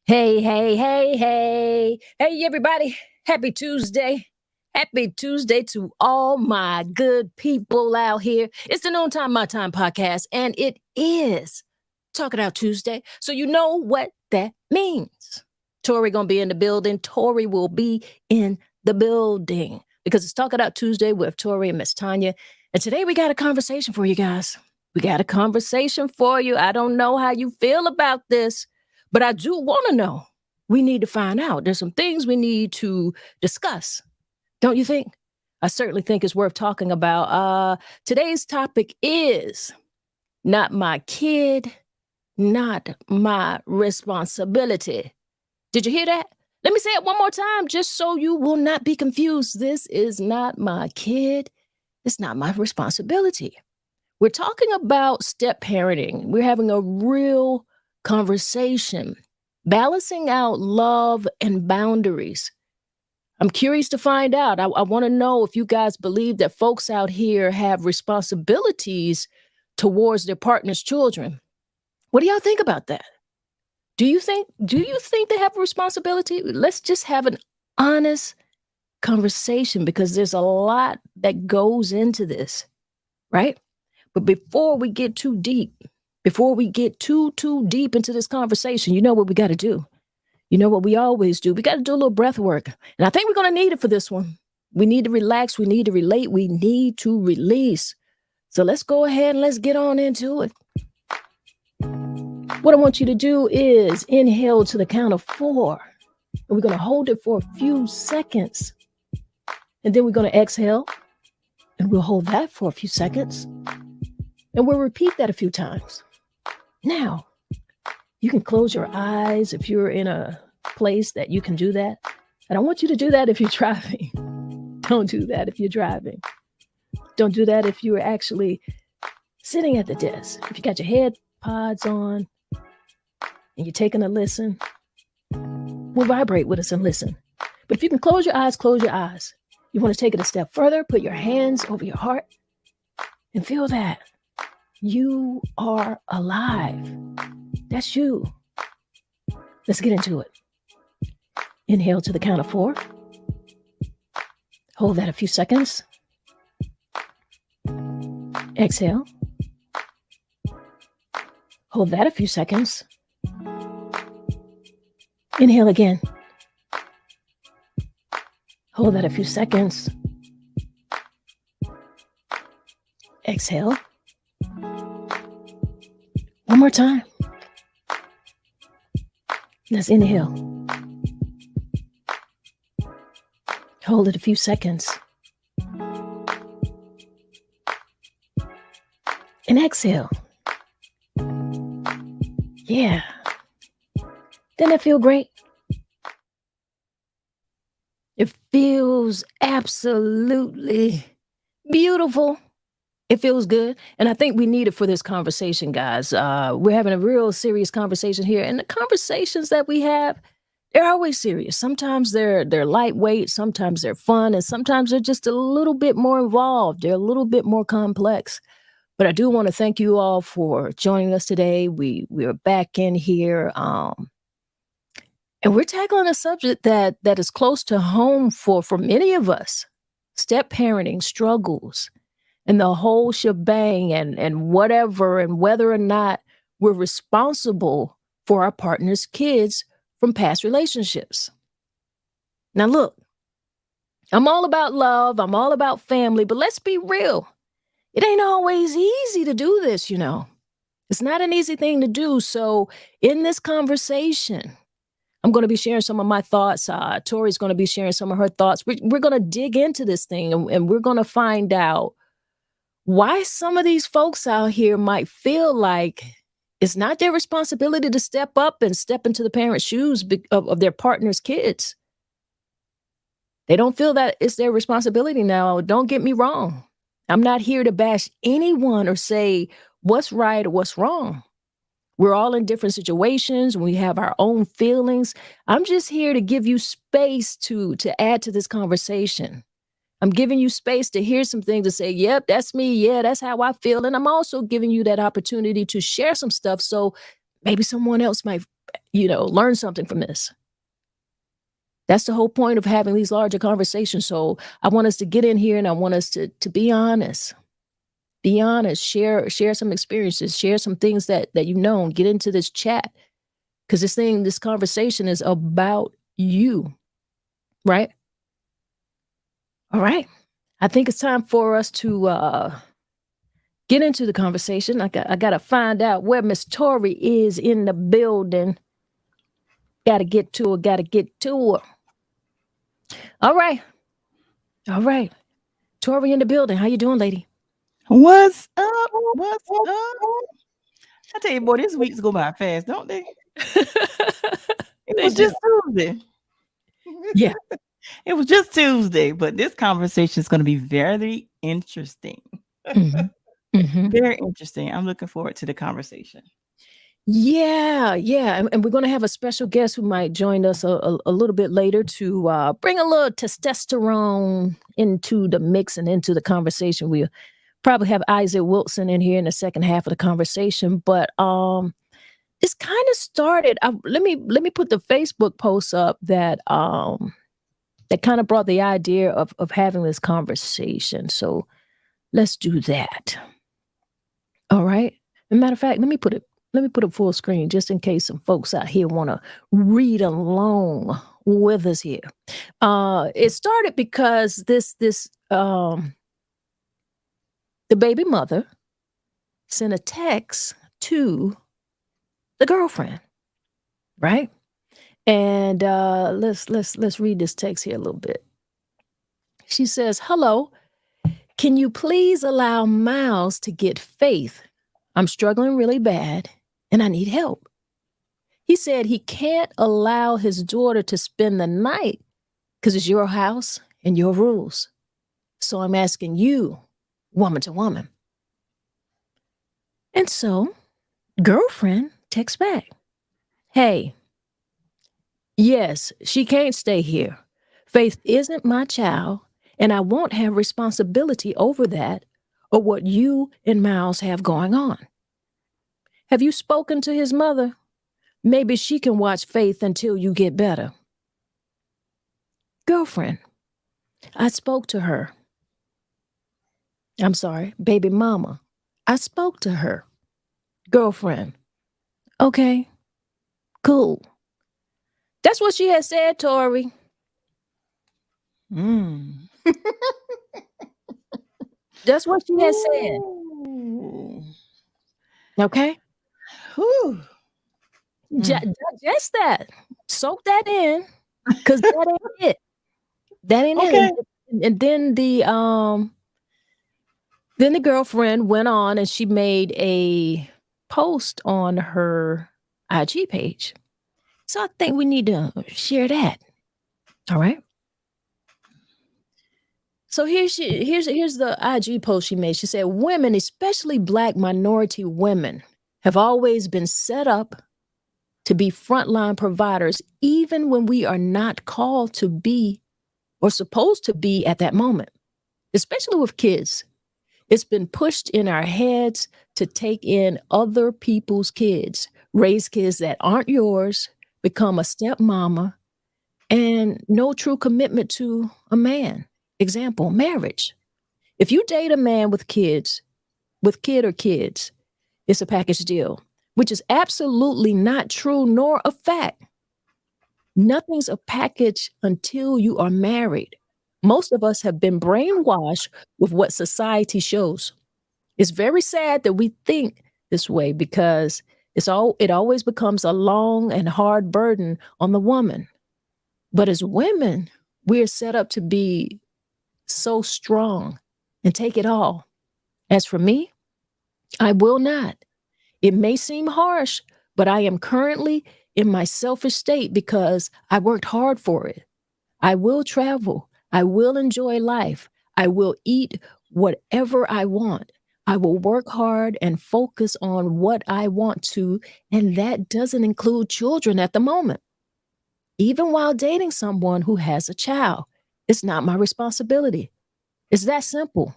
Hey, hey, hey, hey. Hey, everybody. Happy Tuesday. Happy Tuesday to all my good people out here. It's the Noontime My Time podcast, and it is Talk It Out Tuesday. So you know what that means. Tori gonna be in the building. Tori will be in the building because it's Talk It Out Tuesday with Tori and Miss Tonya. And today we got a conversation for you guys. We got a conversation for you. I don't know how you feel about this, but I do want to know. We need to find out. There's some things we need to discuss. Don't you think? I certainly think it's worth talking about. Today's topic is not my kid, not my responsibility. Did you hear that? Let me say it one more time just so you will not be confused. This is not my kid. It's not my responsibility. We're talking about step parenting. We're having a real conversation, balancing out love and boundaries. I'm curious to find out. I want to know if you guys believe that folks out here have responsibilities towards their partner's children. What do y'all think about that? Do you think they have a responsibility? Let's just have an honest conversation because there's a lot that goes into this, right? But before we get too deep, before we get too deep into this conversation, you know what we got to do? You know what we always do? We got to do a little breath work. And I think we're going to need it for this one. We need to relax. We need to relate. We need to release. So let's go ahead and let's get on into it. What I want you to do is inhale to the count of 4. And we're going to hold it for a few seconds. And then we're going to exhale. And we'll hold that for a few seconds. And we'll repeat that a few times. Now, you can close your eyes if you're in a place that you can do that. I don't want you to do that if you're driving. Don't do that if you're driving. Don't do that if you're actually sitting at the desk. If you got your head pods on and you're taking a listen, we'll vibrate with us and listen. But if you can close your eyes, close your eyes. You want to take it a step further, put your hands over your heart and feel that. You are alive. That's you. Let's get into it. Inhale to the count of 4. Hold that a few seconds. Exhale. Hold that a few seconds. Inhale again. Hold that a few seconds. Exhale. One more time. Let's inhale. Hold it a few seconds. And exhale. Yeah. Doesn't that feel great? It feels absolutely beautiful. It feels good. And I think we need it for this conversation, guys. We're having a real serious conversation here. And the conversations that we have, they're always serious. Sometimes they're lightweight, sometimes they're fun, and sometimes they're just a little bit more involved. They're a little bit more complex. But I do want to thank you all for joining us today. We are back in here. And we're tackling a subject that is close to home for many of us. Step parenting struggles. And the whole shebang and whatever and whether or not we're responsible for our partner's kids from past relationships. Now, look, I'm all about love. I'm all about family, but let's be real. It ain't always easy to do this, you know. It's not an easy thing to do. So in this conversation, I'm going to be sharing some of my thoughts. Tori's going to be sharing some of her thoughts. We're going to dig into this thing and we're going to find out why some of these folks out here might feel like it's not their responsibility to step up and step into the parents' shoes of their partner's kids. They don't feel that it's their responsibility now. Don't get me wrong. I'm not here to bash anyone or say what's right or what's wrong. We're all in different situations. We have our own feelings. I'm just here to give you space to add to this conversation. I'm giving you space to hear some things to say, yep, that's me. Yeah, that's how I feel. And I'm also giving you that opportunity to share some stuff so maybe someone else might learn something from this. That's the whole point of having these larger conversations. So I want us to get in here and I want us to be honest. Be honest. Share some experiences. Share some things that you've known. Get into this chat. Because this conversation is about you. Right? All right. I think it's time for us to get into the conversation. I got to find out where Miss Tori is in the building. Got to get to her. All right. Tori in the building. How you doing, lady? What's up? What's up? I tell you, boy, these weeks go by fast, don't they? It was just Tuesday. Yeah. It was just Tuesday, but this conversation is going to be very interesting. Very interesting. I'm looking forward to the conversation. Yeah. And we're going to have a special guest who might join us a little bit later to bring a little testosterone into the mix and into the conversation. We'll probably have Isaac Wilson in here in the second half of the conversation. But it's kind of started. Let me put the Facebook post up that kind of brought the idea of having this conversation. So let's do that. All right. As a matter of fact, let me put it full screen just in case some folks out here want to read along with us here. It started because the baby mother sent a text to the girlfriend, right? And let's read this text here a little bit. She says, "Hello, can you please allow Miles to get Faith? I'm struggling really bad and I need help. He said he can't allow his daughter to spend the night because it's your house and your rules. So I'm asking you, woman to woman." And so, girlfriend texts back, "Hey, yes, she can't stay here. Faith isn't my child, and I won't have responsibility over that or what you and Miles have going on. Have you spoken to his mother? Maybe she can watch Faith until you get better." Girlfriend, I spoke to her. I'm sorry, baby mama. I spoke to her. Girlfriend, okay, cool. That's what she had said, Tori. That's what she has said. Okay? Digest that. Soak that in. Because that ain't it. That ain't Okay. it. And then the girlfriend went on and she made a post on her IG page. So I think we need to share that. All right. So here's the IG post she made. She said, "Women, especially Black minority women, have always been set up to be frontline providers, even when we are not called to be or supposed to be at that moment, especially with kids. It's been pushed in our heads to take in other people's kids, raise kids that aren't yours, become a stepmama, and no true commitment to a man. Example, marriage. If you date a man with kid or kids, it's a package deal, which is absolutely not true nor a fact. Nothing's a package until you are married. Most of us have been brainwashed with what society shows. It's very sad that we think this way because it always becomes a long and hard burden on the woman. But as women, we're set up to be so strong and take it all. As for me, I will not. It may seem harsh, but I am currently in my selfish state because I worked hard for it. I will travel. I will enjoy life. I will eat whatever I want. I will work hard and focus on what I want to, and that doesn't include children at the moment. Even while dating someone who has a child, it's not my responsibility. It's that simple.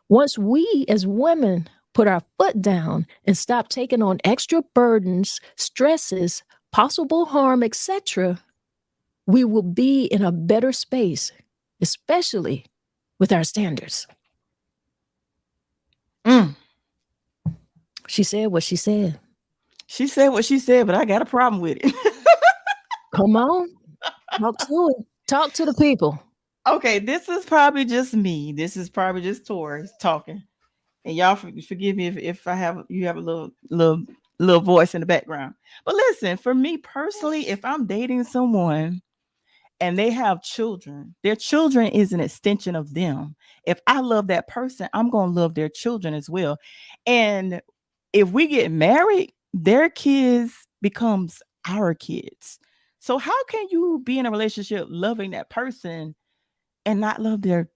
Once we as women put our foot down and stop taking on extra burdens, stresses, possible harm, etc., we will be in a better space, especially with our standards. Mm. She said what she said. She said what she said, but I got a problem with it. Come on, talk to it. Talk to the people. Okay, this is probably just me. This is probably just Tori talking, and y'all forgive me if I have you have a little voice in the background. But listen, for me personally, if I'm dating someone and they have children, their children is an extension of them. If I love that person, I'm gonna love their children as well. And if we get married, their kids becomes our kids. So how can you be in a relationship loving that person and not love the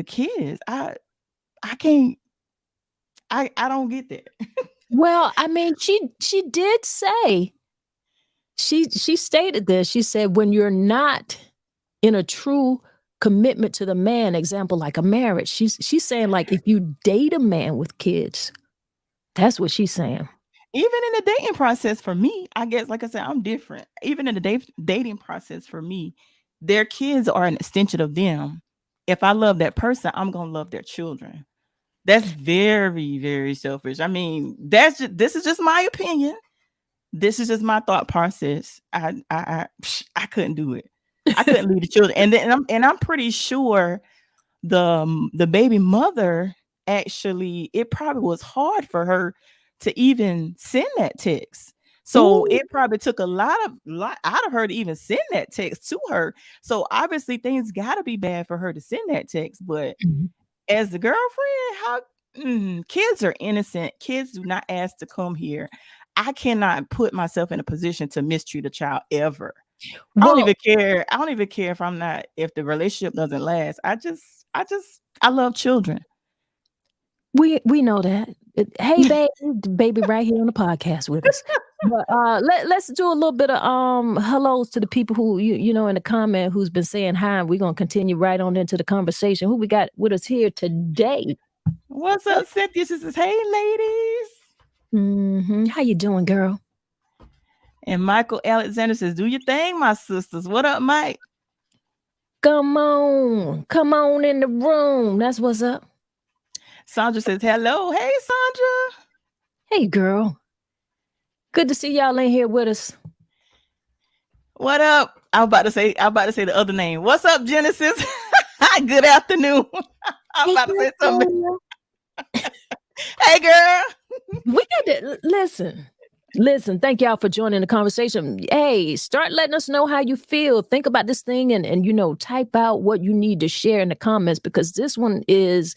kids? I can't I don't get that. Well, I mean, she did say she stated this. She said when you're not in a true commitment to the man, example like a marriage, she's saying like if you date a man with kids, that's what she's saying. Even in the dating process for me, I guess, like I said, I'm different. Even in the dating process for me, their kids are an extension of them. If I love that person, I'm gonna love their children. That's very, very selfish. I mean, this is just my opinion. This is just my thought process. I couldn't do it. I couldn't leave the children, and I'm pretty sure the baby mother actually it probably was hard for her to even send that text. So Ooh. it probably took a lot out of her to even send that text to her. So obviously things got to be bad for her to send that text. But Mhm. as the girlfriend, how kids are innocent. Kids do not ask to come here. I cannot put myself in a position to mistreat a child ever. I don't even Well, care. I don't even care if I'm not if the relationship doesn't last. I love children. we know that. Hey, baby, the baby right here on the podcast with us. But let's do a little bit of hellos to the people who you know in the comment who's been saying hi. We're gonna continue right on into the conversation. Who we got with us here today? What's up, Cynthia? She says, "Hey, ladies." How you doing, girl? And Michael Alexander says, "Do your thing, my sisters." What up, Mike? Come on in the room. That's what's up. Sandra says, "Hello." Hey, Sandra. Hey, girl. Good to see y'all in here with us. What up? I'm about to say the other name. What's up, Genesis? Good afternoon. I'm Hey, about to say something. girl. Hey, girl. We got to listen. Thank y'all for joining the conversation. Hey, start letting us know how you feel. Think about this thing and type out what you need to share in the comments because this one is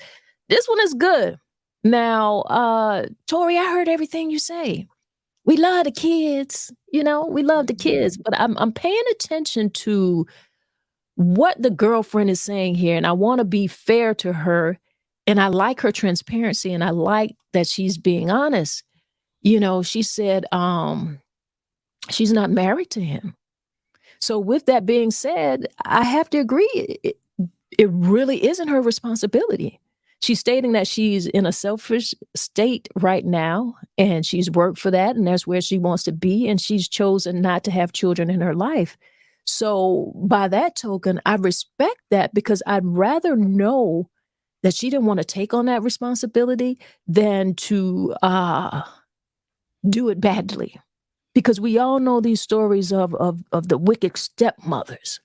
good. Now, Tori, I heard everything you say. We love the kids, we love the kids, but I'm paying attention to what the girlfriend is saying here, and I want to be fair to her, and I like her transparency, and I like that she's being honest. She said she's not married to him. So with that being said, I have to agree it really isn't her responsibility. She's stating that she's in a selfish state right now and she's worked for that and that's where she wants to be and she's chosen not to have children in her life. So by that token, I respect that because I'd rather know that she didn't want to take on that responsibility than to do it badly. Because we all know these stories of the wicked stepmothers.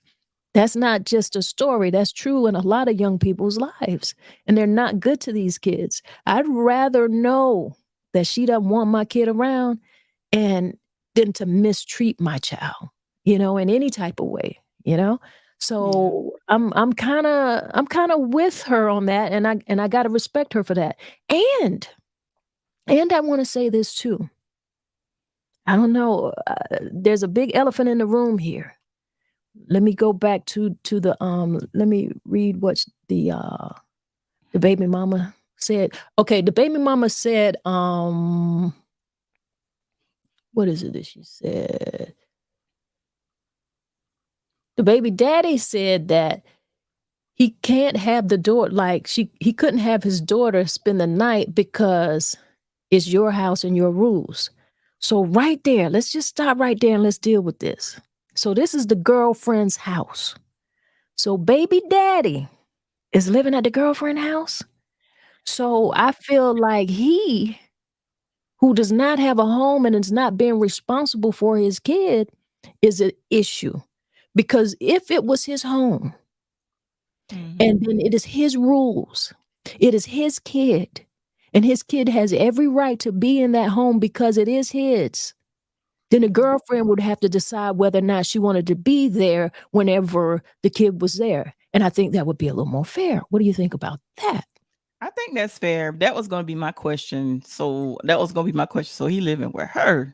That's not just a story. That's true in a lot of young people's lives. And they're not good to these kids. I'd rather know that she doesn't want my kid around and than to mistreat my child, in any type of way, So I'm kind of with her on that and I got to respect her for that. And I want to say this too. I don't know. There's a big elephant in the room here. Let me go back to the let me read what the baby mama said. Okay, the baby mama said what is it that she said? The baby daddy said that He can't have the daughter like he couldn't have his daughter spend the night because it's your house and your rules. So right there, let's just stop right there and let's deal with this. So this is the girlfriend's house. So baby daddy is living at the girlfriend house. So I feel like he who does not have a home and is not being responsible for his kid is an issue. Because if it was his home Mm-hmm. and then it is his rules, it is his kid, and his kid has every right to be in that home because it is his, then the girlfriend would have to decide whether or not she wanted to be there whenever the kid was there. And I think that would be a little more fair. What do you think about that? I think that's fair. That was going to be my question. So that was going to be my question. So he living with her.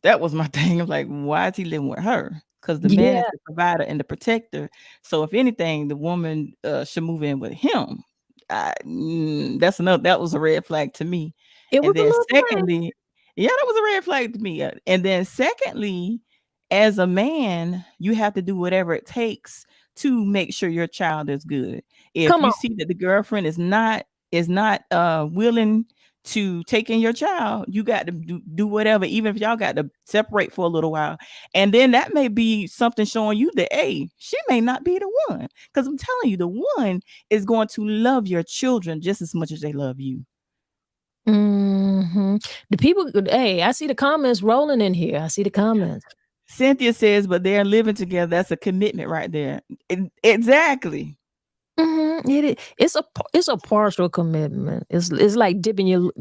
That was my thing. I'm like, why is he living with her? Because the man is Yeah, the provider and the protector. So if anything, the woman should move in with him. That's another. That was a red flag to me. it And was a then little thing. secondly, yeah, that was a red flag to me. And then secondly, as a man, you have to do whatever it takes to make sure your child is good. If Come you on. see that the girlfriend is not willing to take in your child, you got to do whatever, even if y'all got to separate for a little while. And then that may be something showing you that, hey, she may not be the one. Because I'm telling you, the one is going to love your children just as much as they love you. Hmm. The people, hey, I see the comments rolling in here. I see the comments. Cynthia says, but they're living together. That's a commitment right there. Exactly. It's a partial commitment. It's like dipping your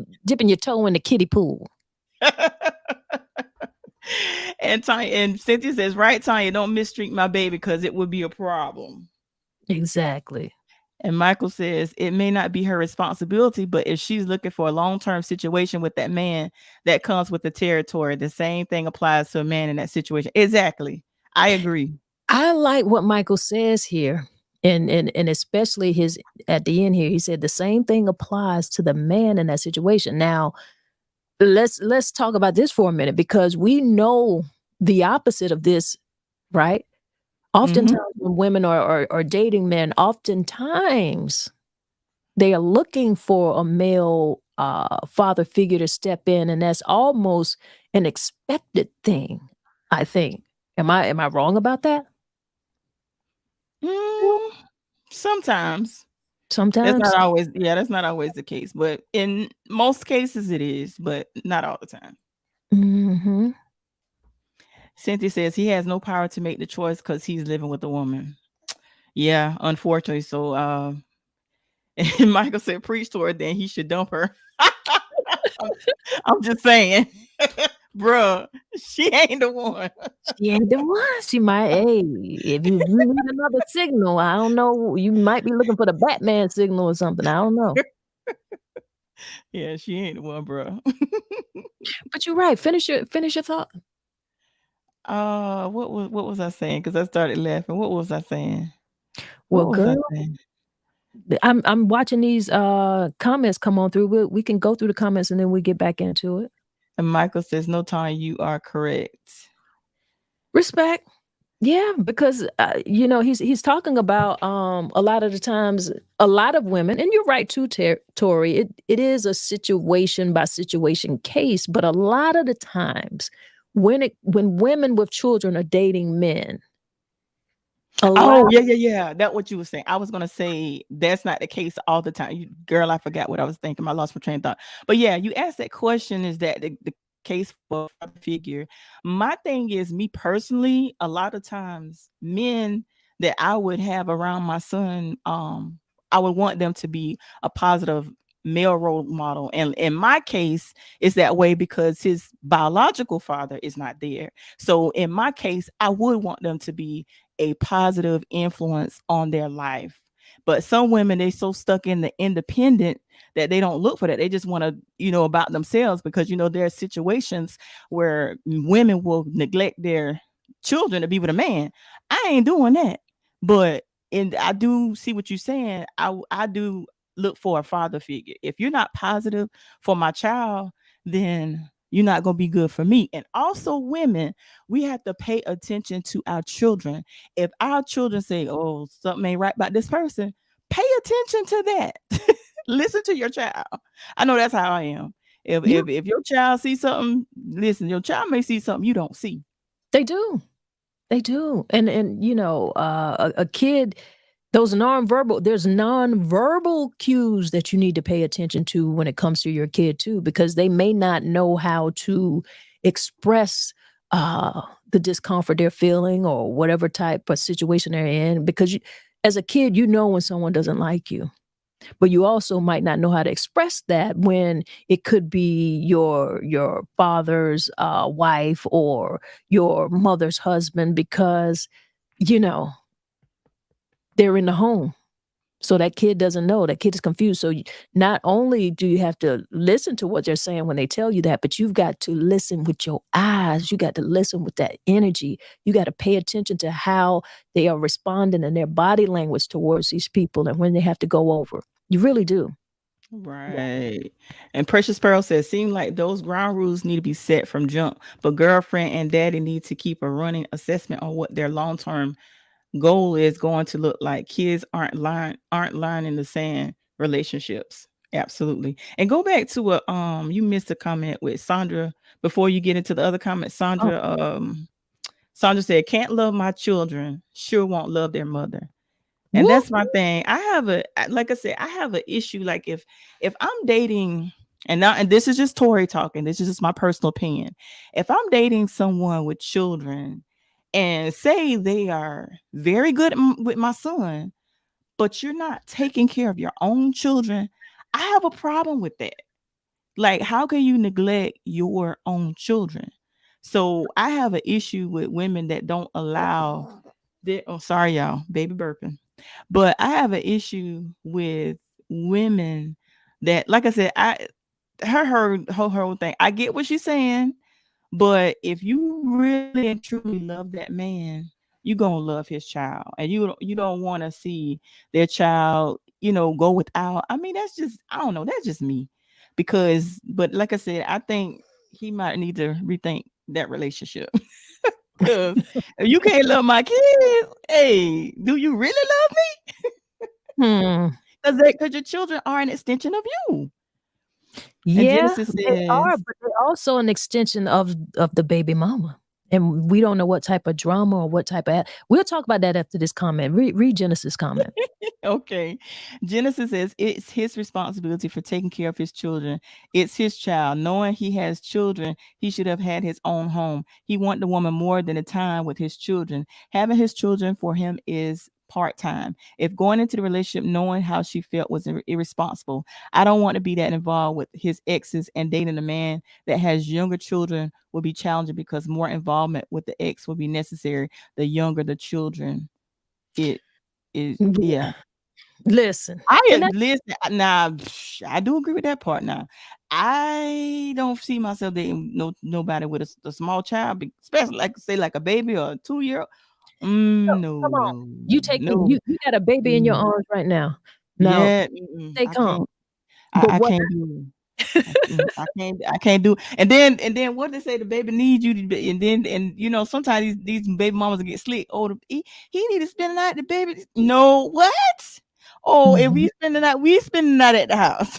toe in the kiddie pool. And Tanya and Cynthia says, right, Tanya, don't mistreat my baby because it would be a problem. Exactly. And Michael says it may not be her responsibility, but if she's looking for a long-term situation with that man, that comes with the territory. The same thing applies to a man in that situation. Exactly. I agree. I like what Michael says here, and especially his at the end here. He said the same thing applies to the man in that situation. Now, let's talk about this for a minute because we know the opposite of this, right? Mm-hmm. Oftentimes, when women are dating men, oftentimes they are looking for a male father figure to step in, and that's almost an expected thing. I think. Am I wrong about that? Mm, sometimes. That's not Sometimes. always, yeah, that's not always the case. But in most cases it is, but not all the time. Hmm. Cynthia says he has no power to make the choice because he's living with a woman. Yeah, unfortunately. So and Michael said preach to her, then he should dump her. I'm, I'm just saying, bruh, she ain't the one. She ain't the one. She might. Hey, if you need another signal, I don't know. You might be looking for the Batman signal or something. I don't know. Yeah, she ain't the one, bruh. But you're right. Finish your thought. What was I saying? Because I started laughing. What was I saying? Well, What was I girl, saying? I'm watching these comments come on through. We can go through the comments and then we get back into it. And Michael says, "No time, you are correct." Respect. Yeah, because he's talking about a lot of the times a lot of women, and you're right too, Tori. It is a situation by situation case, but a lot of the times when women with children are dating men, a Oh, lot. yeah, yeah, yeah. That what you were saying. I was gonna say that's not the case all the time. Girl, I forgot what I was thinking. I lost my train of thought. But yeah, you asked that question. Is that the case for a figure? My thing is, me personally, a lot of times, men that I would have around my son, I would want them to be a positive male role model. And in my case, it's that way because his biological father is not there. So in my case, I would want them to be a positive influence on their life. But some women, they so stuck in the independent that they don't look for that. They just want to, about themselves because, there are situations where women will neglect their children to be with a man. I ain't doing that. But and I do see what you're saying. I do look for a father figure. If you're not positive for my child, then you're not going to be good for me. And also, women, we have to pay attention to our children. If our children say, oh, something ain't right about this person, pay attention to that. Listen to your child. I know that's how I am. If, Yeah, if if your child sees something, listen, your child may see something you don't see. they do. They do. And a kid, those nonverbal, there's nonverbal cues that you need to pay attention to when it comes to your kid too, because they may not know how to express the discomfort they're feeling or whatever type of situation they're in. Because as a kid, you know when someone doesn't like you, but you also might not know how to express that when it could be your father's wife or your mother's husband, because you know they're in the home. So that kid doesn't know. That kid is confused. So not only do you have to listen to what they're saying when they tell you that, but you've got to listen with your eyes. You got to listen with that energy. You got to pay attention to how they are responding and their body language towards these people and when they have to go over. You really do. Right. And Precious Pearl says, seem like those ground rules need to be set from jump, but girlfriend and daddy need to keep a running assessment on what their long-term goal is going to look like. Kids aren't lying in the sand relationships. Absolutely. And go back to what you missed a comment with Sandra before you get into the other comment. Oh, Sandra said, can't love my children, sure won't love their mother. And whoop. that's my thing. Like I said, I have an issue. Like if I'm dating, and this is just Tori talking, this is just my personal opinion. If I'm dating someone with children and say they are very good with my son, but you're not taking care of your own children, I have a problem with that. Like, how can you neglect your own children? So I have an issue with women that don't allow their, oh, sorry, y'all, baby burping. But I have an issue with women that, like I said, her whole thing. I get what she's saying, but if you really and truly love that man, you gonna love his child, and you don't want to see their child, go without. I mean, that's just, I don't know. That's just me, but like I said, I think he might need to rethink that relationship. Because if you can't love my kids, hey, do you really love Hmm. me? Because your children are an extension of you. And Yeah, Genesis they are, says, but they're also an extension of the baby mama. And we don't know what type of drama or what type of. We'll talk about that after this comment. Read Genesis' comment. okay. Genesis says it's his responsibility for taking care of his children. It's his child. Knowing he has children, he should have had his own home. He want the woman more than the time with his children. Having his children for him is part time. If going into the relationship knowing how she felt was irresponsible, I don't want to be that involved with his exes, and dating a man that has younger children will be challenging because more involvement with the ex will be necessary. The younger the children, it is, Yeah. yeah. Listen, and I that listen now. I do agree with that part. Now, I don't see myself dating nobody with a small child, especially like say like a baby or a 2 year old. come on. No, You taking no, you got a baby in your mm, arms right now. Now, yeah, stay I calm. can't. But I what can't do it. I can't do. And then what they say, the baby needs you to be, and sometimes these baby mamas get slick. Oh, he need to spend the night. The baby, no, what? Oh, if Mhm. we spend the night, we spend the night at the house.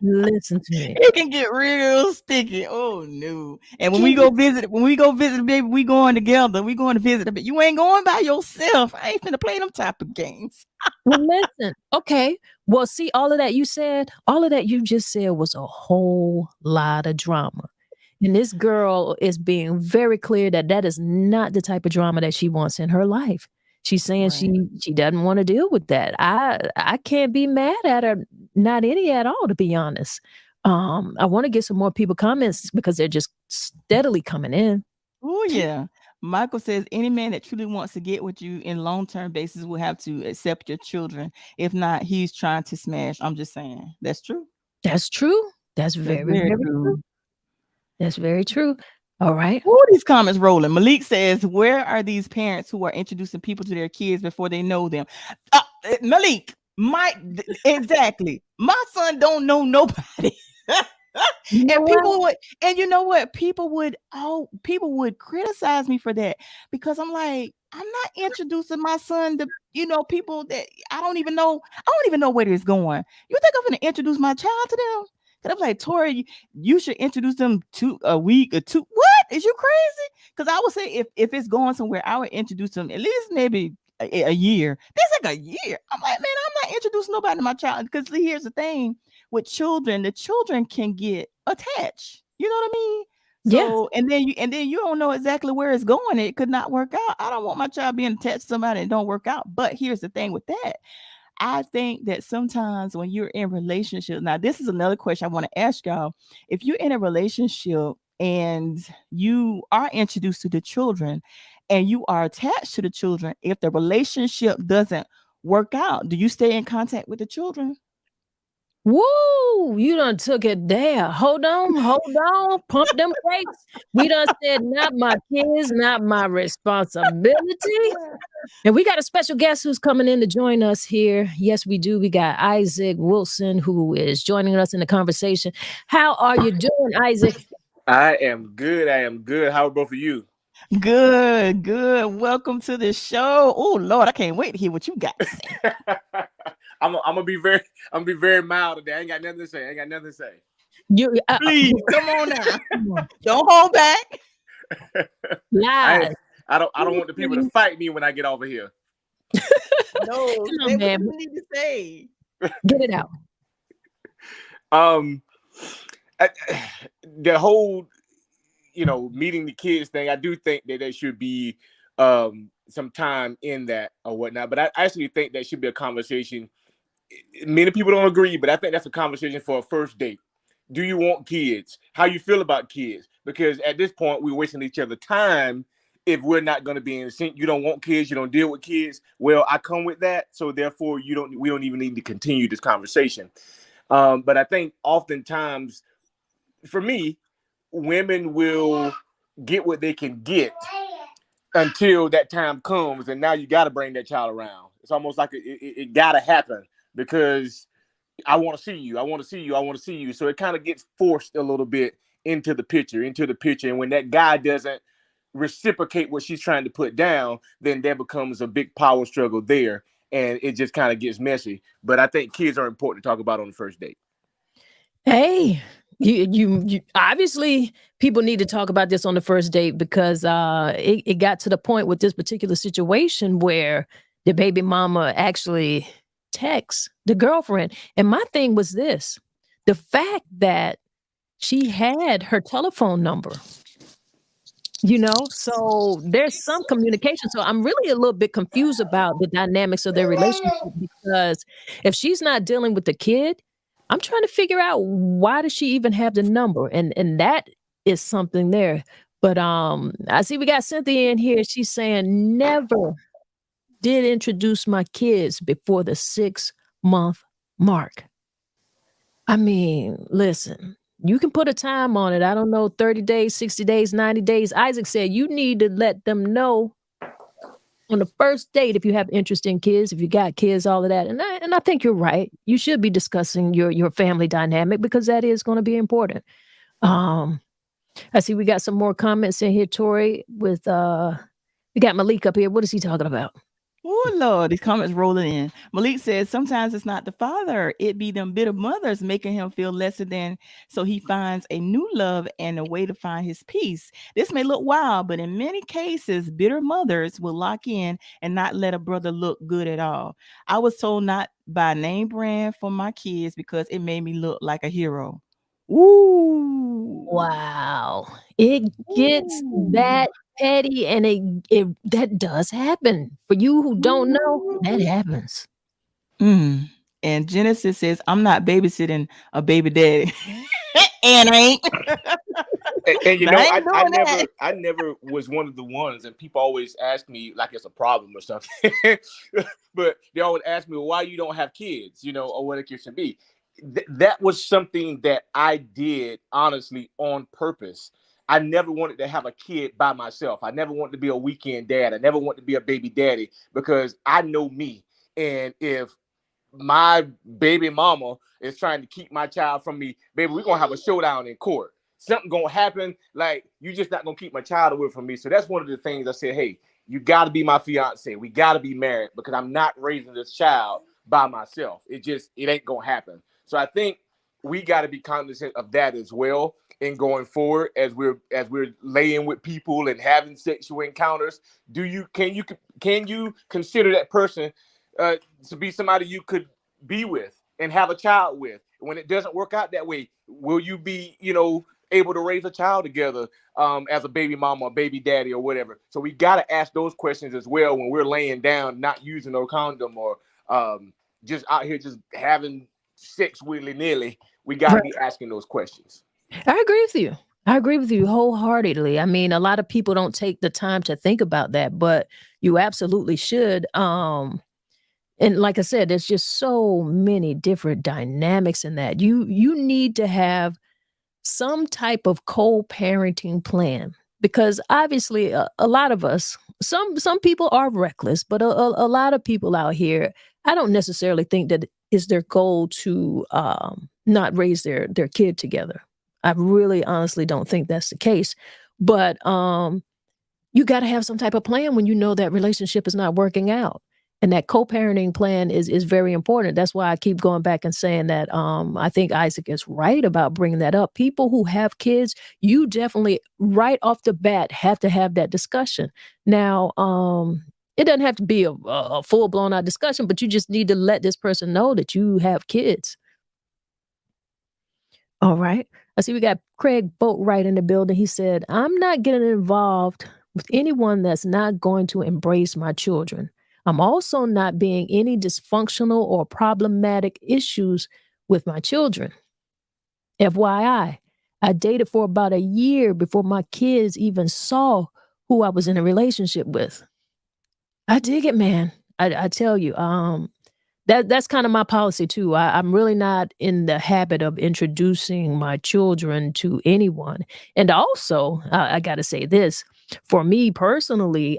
Listen to me. It can get real sticky. Oh no! And when Can you we go visit the baby, we going together. We going to visit the baby. You ain't going by yourself. I ain't finna play them type of games. well, listen. Okay. Well, see, all of that you just said was a whole lot of drama. And this girl is being very clear that that is not the type of drama that she wants in her life. She's saying Right. she doesn't want to deal with that. I can't be mad at her, not any at all, to be honest. I want to get some more people comments because they're just steadily coming in. Oh yeah. Michael says any man that truly wants to get with you in long-term basis will have to accept your children. If not, he's trying to smash. I'm just saying. That's true. That's true. That's That's very, very very true. true. That's very true. All right. Who are these comments rolling? Malik says, where are these parents who are introducing people to their kids before they know them? Malik, exactly. My son don't know nobody. You know And what? people would, and you know what? People would criticize me for that because I'm like, I'm not introducing my son to, people that I don't even know. I don't even know where it's going. You think I'm going to introduce my child to them? Because I'm like, Tori, you should introduce them to a week or two. What? Is you crazy? Because I would say if it's going somewhere, I would introduce them at least maybe a year. That's like a year. I'm like, man, I'm not introducing nobody to my child. Because here's the thing with children, the children can get attached. You know what I mean? Yeah. So and then you don't know exactly where it's going. It could not work out. I don't want my child being attached to somebody and don't work out. But here's the thing with that. I think that sometimes when you're in relationships, now this is another question I want to ask y'all. If you're in a relationship and you are introduced to the children and you are attached to the children, if the relationship doesn't work out, do you stay in contact with the children? Woo! You done took it there. Hold on, pump them brakes. We done said not my kids, not my responsibility. And we got a special guest who's coming in to join us here. Yes, we do. We got Isaac Wilson who is joining us in the conversation. How are you doing, Isaac? I am good. I am good. How are both of you? Good, good. Welcome to the show. Oh Lord, I can't wait to hear what you got to say. I'm gonna be very mild today. I ain't got nothing to say. You Please, come on now. come on. Don't hold back. Live. I don't want the people to fight me when I get over here. No, Come say on, what man. you need to say. Get it out. I, the whole meeting the kids thing. I do think that there should be some time in that or whatnot. But I actually think that should be a conversation. Many people don't agree, but I think that's a conversation for a first date. Do you want kids? How you feel about kids? Because at this point, we're wasting each other time if we're not going to be in sync. You don't want kids. You don't deal with kids. Well, I come with that, so therefore, we don't even need to continue this conversation. But I think oftentimes, for me, women will get what they can get until that time comes, and now you got to bring that child around. It's almost like it got to happen because I want to see you. I want to see you. I want to see you. So it kind of gets forced a little bit into the picture. And when that guy doesn't reciprocate what she's trying to put down, then there becomes a big power struggle there. And it just kind of gets messy. But I think kids are important to talk about on the first date. Hey, you obviously people need to talk about this on the first date because it got to the point with this particular situation where the baby mama actually texts the girlfriend. And my thing was this: the fact that she had her telephone number, so there's some communication. So I'm really a little bit confused about the dynamics of their relationship because if she's not dealing with the kid, I'm trying to figure out why does she even have the number? And that is something there. But I see we got Cynthia in here. She's saying never did introduce my kids before the 6-month mark. I mean, listen, you can put a time on it. I don't know, 30 days, 60 days, 90 days. Isaac said you need to let them know on the first date if you have interest in kids, if you got kids, all of that. And I think you're right. You should be discussing your family dynamic because that is going to be important. I see we got some more comments in here, Tori, with we got Malik up here. What is he talking about? Oh Lord, these comments rolling in. Malik says sometimes it's not the father, it be them bitter mothers making him feel lesser than, so he finds a new love and a way to find his peace. This may look wild, but in many cases, bitter mothers will lock in and not let a brother look good at all. I was told not buy name brand for my kids because it made me look like a hero. Ooh. Wow. It gets Ooh. that petty and it that does happen. For you who don't know, that happens. Mm. And Genesis says, I'm not babysitting a baby daddy. And I ain't. And But I ain't doing that. I never was one of the ones, and people always ask me like it's a problem or something. But they always ask me, well, why you don't have kids, or what it should be. That was something that I did honestly on purpose. I never wanted to have a kid by myself. I never wanted to be a weekend dad. I never wanted to be a baby daddy because I know me. And if my baby mama is trying to keep my child from me, baby, we're gonna have a showdown in court. Something gonna happen. Like, you just not gonna keep my child away from me. So that's one of the things I said, hey, you gotta be my fiance. We gotta be married because I'm not raising this child by myself. It ain't gonna happen. So I think we gotta be cognizant of that as well in going forward as we're laying with people and having sexual encounters. Can you consider that person to be somebody you could be with and have a child with? When it doesn't work out that way, will you be, able to raise a child together as a baby mama or baby daddy or whatever? So we got to ask those questions as well when we're laying down, not using no condom or just out here just having sex willy-nilly. We got to Right. be asking those questions. I agree with you. I agree with you wholeheartedly. I mean, a lot of people don't take the time to think about that, but you absolutely should. And like I said, there's just so many different dynamics in that. You need to have some type of co-parenting plan, because obviously a lot of us, some people are reckless, but a lot of people out here, I don't necessarily think that is their goal to not raise their kid together. I really honestly don't think that's the case. But you got to have some type of plan when you know that relationship is not working out. And that co-parenting plan is very important. That's why I keep going back and saying that I think Isaac is right about bringing that up. People who have kids, you definitely right off the bat have to have that discussion. Now, it doesn't have to be a full blown out discussion, but you just need to let this person know that you have kids. All right. I see we got Craig Boatwright in the building. He said, I'm not getting involved with anyone that's not going to embrace my children. I'm also not being any dysfunctional or problematic issues with my children. FYI, I dated for about a year before my kids even saw who I was in a relationship with. I dig it, man. I tell you, that's kind of my policy too. I'm really not in the habit of introducing my children to anyone. And also, I got to say this: for me personally,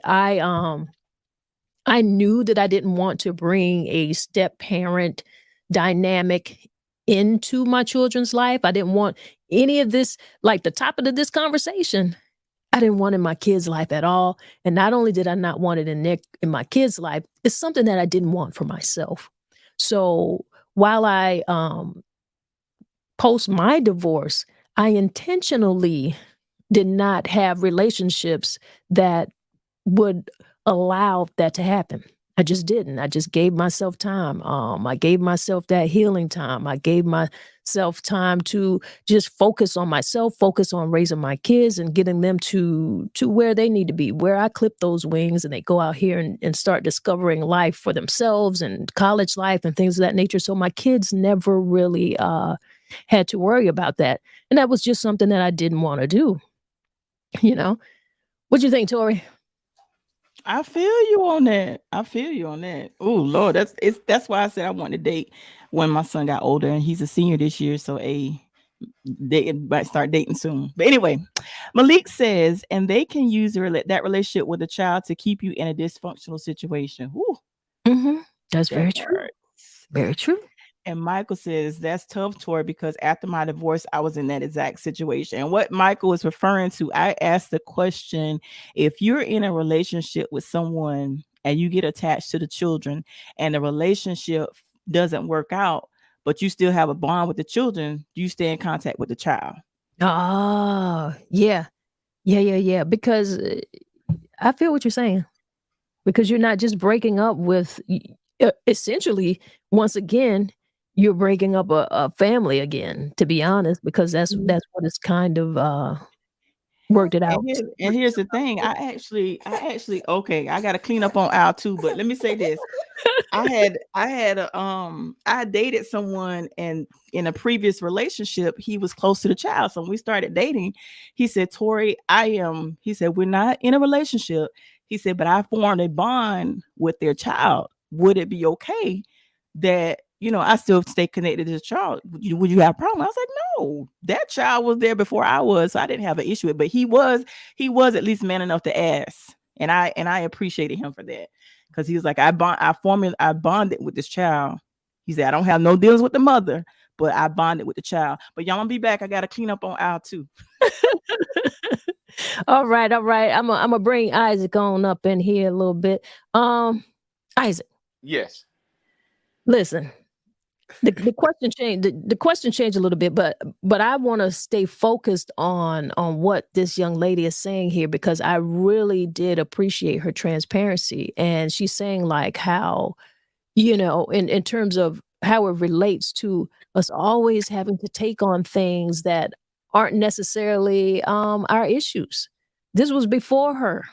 I knew that I didn't want to bring a step parent dynamic into my children's life. I didn't want any of this, like the topic of this conversation. I didn't want it in my kids' life at all. And not only did I not want it in my kids' life, it's something that I didn't want for myself. So while I post my divorce, I intentionally did not have relationships that would allow that to happen. I just didn't. I just gave myself time. I gave myself that healing time. I gave myself time to just focus on myself, focus on raising my kids and getting them to where they need to be, where I clip those wings and they go out here and start discovering life for themselves and college life and things of that nature. So my kids never really had to worry about that. And that was just something that I didn't want to do. What do you think, Tori? I feel you on that. I feel you on that. Oh Lord, that's why I said I want to date when my son got older, and he's a senior this year, so they might start dating soon. But anyway, Malik says, and they can use that relationship with a child to keep you in a dysfunctional situation. Ooh, That's that very true. hurts. Very true. And Michael says, that's tough, Tori, because after my divorce, I was in that exact situation. And what Michael is referring to, I asked the question, if you're in a relationship with someone and you get attached to the children and the relationship doesn't work out, but you still have a bond with the children, do you stay in contact with the child? Yeah. Because I feel what you're saying. Because you're not just breaking up with, essentially, once again, you're breaking up a family again, to be honest, because that's what it's kind of worked it out. And here's the thing. I actually okay, I gotta clean up on aisle 2, but let me say this. I dated someone, and in a previous relationship, he was close to the child. So when we started dating, he said, Tori, he said, we're not in a relationship. He said, but I formed a bond with their child. Would it be okay that, I still stay connected to the child? Would you have a problem? I was like, no, that child was there before I was. So I didn't have an issue with it, but he was at least man enough to ask. And I appreciated him for that. Because he was like, I bonded with this child. He said, I don't have no dealings with the mother, but I bonded with the child. But y'all, I'm gonna be back. I got to clean up on aisle 2. All right, all right. I'm gonna bring Isaac on up in here a little bit. Isaac, Yes. listen. The question changed. The question changed a little bit, but I want to stay focused on what this young lady is saying here, because I really did appreciate her transparency, and she's saying like how, in terms of how it relates to us always having to take on things that aren't necessarily our issues. This was before her.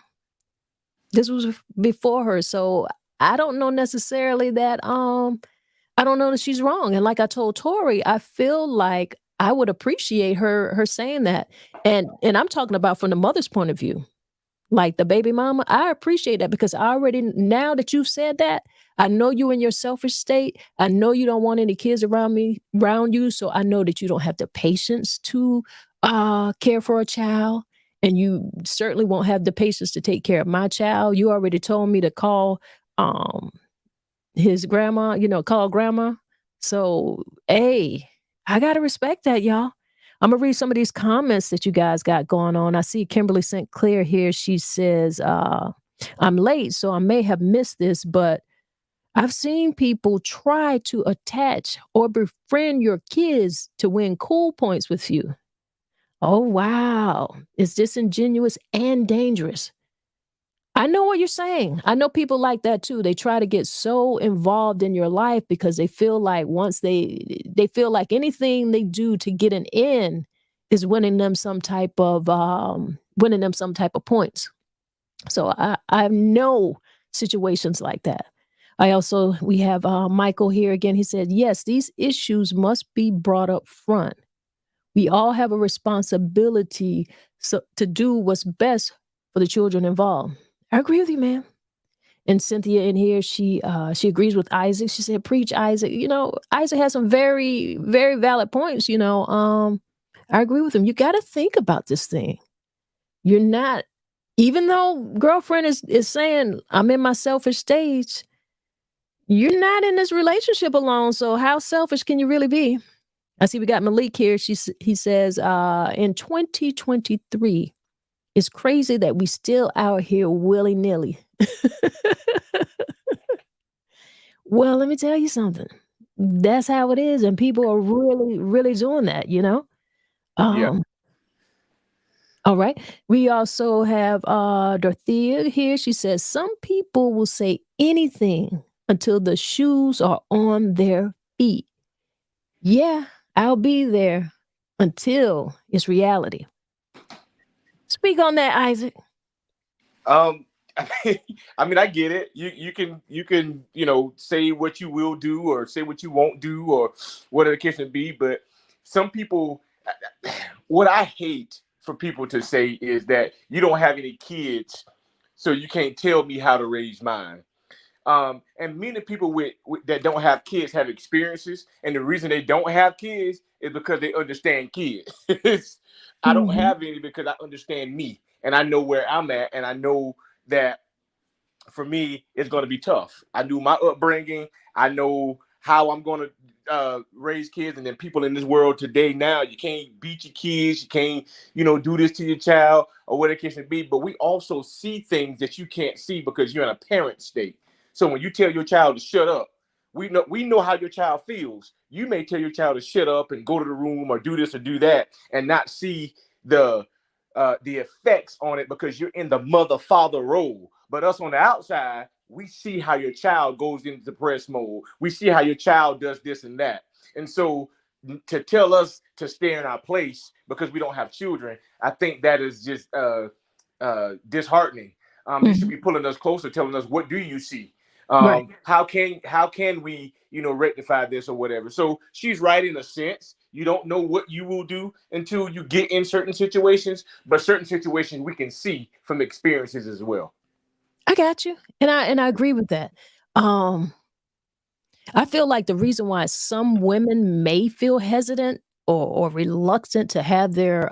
So I don't know necessarily that I don't know that she's wrong. And like I told Tori, I feel like I would appreciate her saying that. And I'm talking about from the mother's point of view, like the baby mama. I appreciate that, because I already, now that you've said that, I know you in your selfish state. I know you don't want any kids around you. So I know that you don't have the patience to care for a child. And you certainly won't have the patience to take care of my child. You already told me to call his grandma, call grandma. So, hey, I got to respect that, y'all. I'm going to read some of these comments that you guys got going on. I see Kimberly St. Clair here. She says, I'm late, so I may have missed this, but I've seen people try to attach or befriend your kids to win cool points with you. Oh, wow. It's disingenuous and dangerous. I know what you're saying. I know people like that too. They try to get so involved in your life because they feel like once they feel like anything they do to get an in is winning them some type of points. So I know situations like that. We have Michael here again. He said, yes, these issues must be brought up front. We all have a responsibility to do what's best for the children involved. I agree with you, man. And Cynthia in here, she agrees with Isaac. She said, preach, Isaac. Isaac has some very, very valid points, I agree with him. You got to think about this thing. You're not, even though girlfriend is saying, I'm in my selfish stage, you're not in this relationship alone. So how selfish can you really be? I see we got Malik here. He says, in 2023, it's crazy that we still out here willy-nilly. Well, let me tell you something. That's how it is. And people are really, really doing that, Yeah. All right. We also have Dorothea here. She says, some people will say anything until the shoes are on their feet. Yeah, I'll be there until it's reality. Speak on that, Isaac. I mean, I get it. You can say what you will do or say what you won't do or whatever the case may be. But some people, what I hate for people to say is that you don't have any kids, so you can't tell me how to raise mine. And many people with that don't have kids have experiences, and the reason they don't have kids is because they understand kids. I don't have any because I understand me, and I know where I'm at, and I know that for me it's going to be tough. I knew my upbringing. I know how I'm going to raise kids, and then people in this world today now, you can't beat your kids, you can't do this to your child or whatever the case may be. But we also see things that you can't see because you're in a parent state. So when you tell your child to shut up, we know how your child feels. You may tell your child to shut up and go to the room or do this or do that and not see the effects on it because you're in the mother-father role. But us on the outside, we see how your child goes into depressed mode. We see how your child does this and that. And so to tell us to stay in our place because we don't have children, I think that is just disheartening. You should be pulling us closer, telling us, what do you see? Right. How can we rectify this or whatever? So she's right in a sense. You don't know what you will do until you get in certain situations, but certain situations we can see from experiences as well. I got you. And I agree with that. I feel like the reason why some women may feel hesitant or reluctant to have their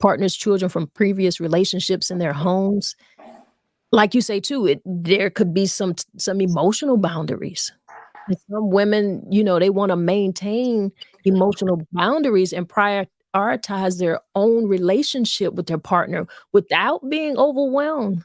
partners' children from previous relationships in their homes, like you say too, there could be some emotional boundaries. And some women, they want to maintain emotional boundaries and prioritize their own relationship with their partner without being overwhelmed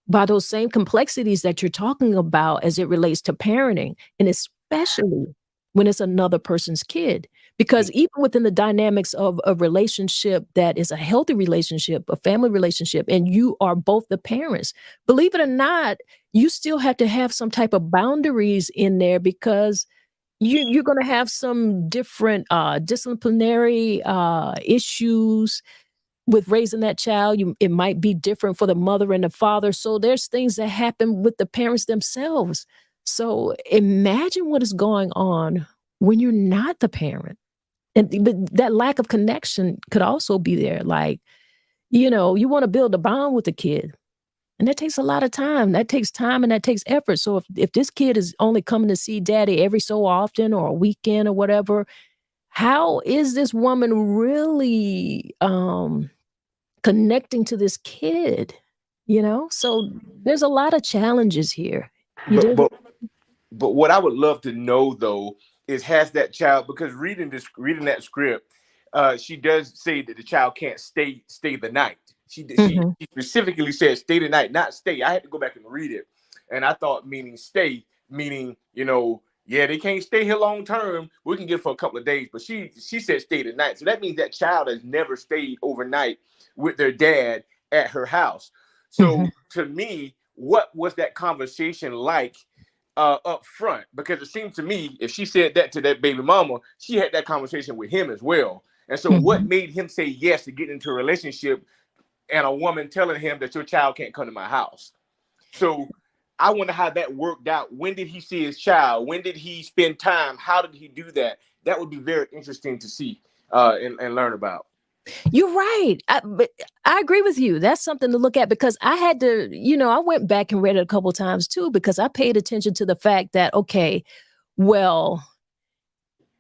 by those same complexities that you're talking about as it relates to parenting, and especially when it's another person's kid. Because even within the dynamics of a relationship that is a healthy relationship, a family relationship, and you are both the parents, believe it or not, you still have to have some type of boundaries in there because you're going to have some different disciplinary issues with raising that child. It might be different for the mother and the father. So there's things that happen with the parents themselves. So imagine what is going on when you're not the parent. But that lack of connection could also be there. Like, you want to build a bond with the kid. And that takes a lot of time. That takes time and that takes effort. So if this kid is only coming to see daddy every so often or a weekend or whatever, how is this woman really connecting to this kid? So there's a lot of challenges here. You But did. what I would love to know though is, has that child, because reading that script, she does say that the child can't stay the night. She Mhm. specifically said stay the night, not stay. I had to go back and read it, and I thought meaning stay, meaning yeah, they can't stay here long term. We can get for a couple of days, but she said stay the night. So that means that child has never stayed overnight with their dad at her house. So Mhm. to me, what was that conversation like up front? Because it seemed to me, if she said that to that baby mama, she had that conversation with him as well. And so what Mhm. made him say yes to get into a relationship and a woman telling him that your child can't come to my house? So I wonder how that worked out. When did he see his child? When did he spend time? How did he do that? That would be very interesting to see and learn about. You're right. But I agree with you. That's something to look at because I had to, I went back and read it a couple times too because I paid attention to the fact that, okay, well,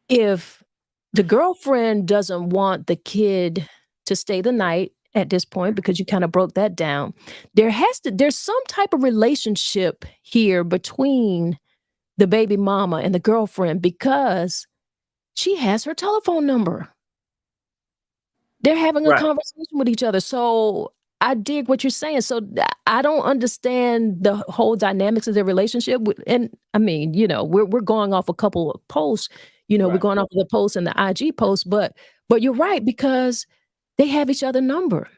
if the girlfriend doesn't want the kid to stay the night at this point, because you kind of broke that down, there's some type of relationship here between the baby mama and the girlfriend because she has her telephone number. They're having a Right. conversation with each other. So I dig what you're saying. So I don't understand the whole dynamics of their relationship. And I mean, we're going off a couple of posts. We're Right. going off of the posts and the IG posts, but you're right because they have each other number.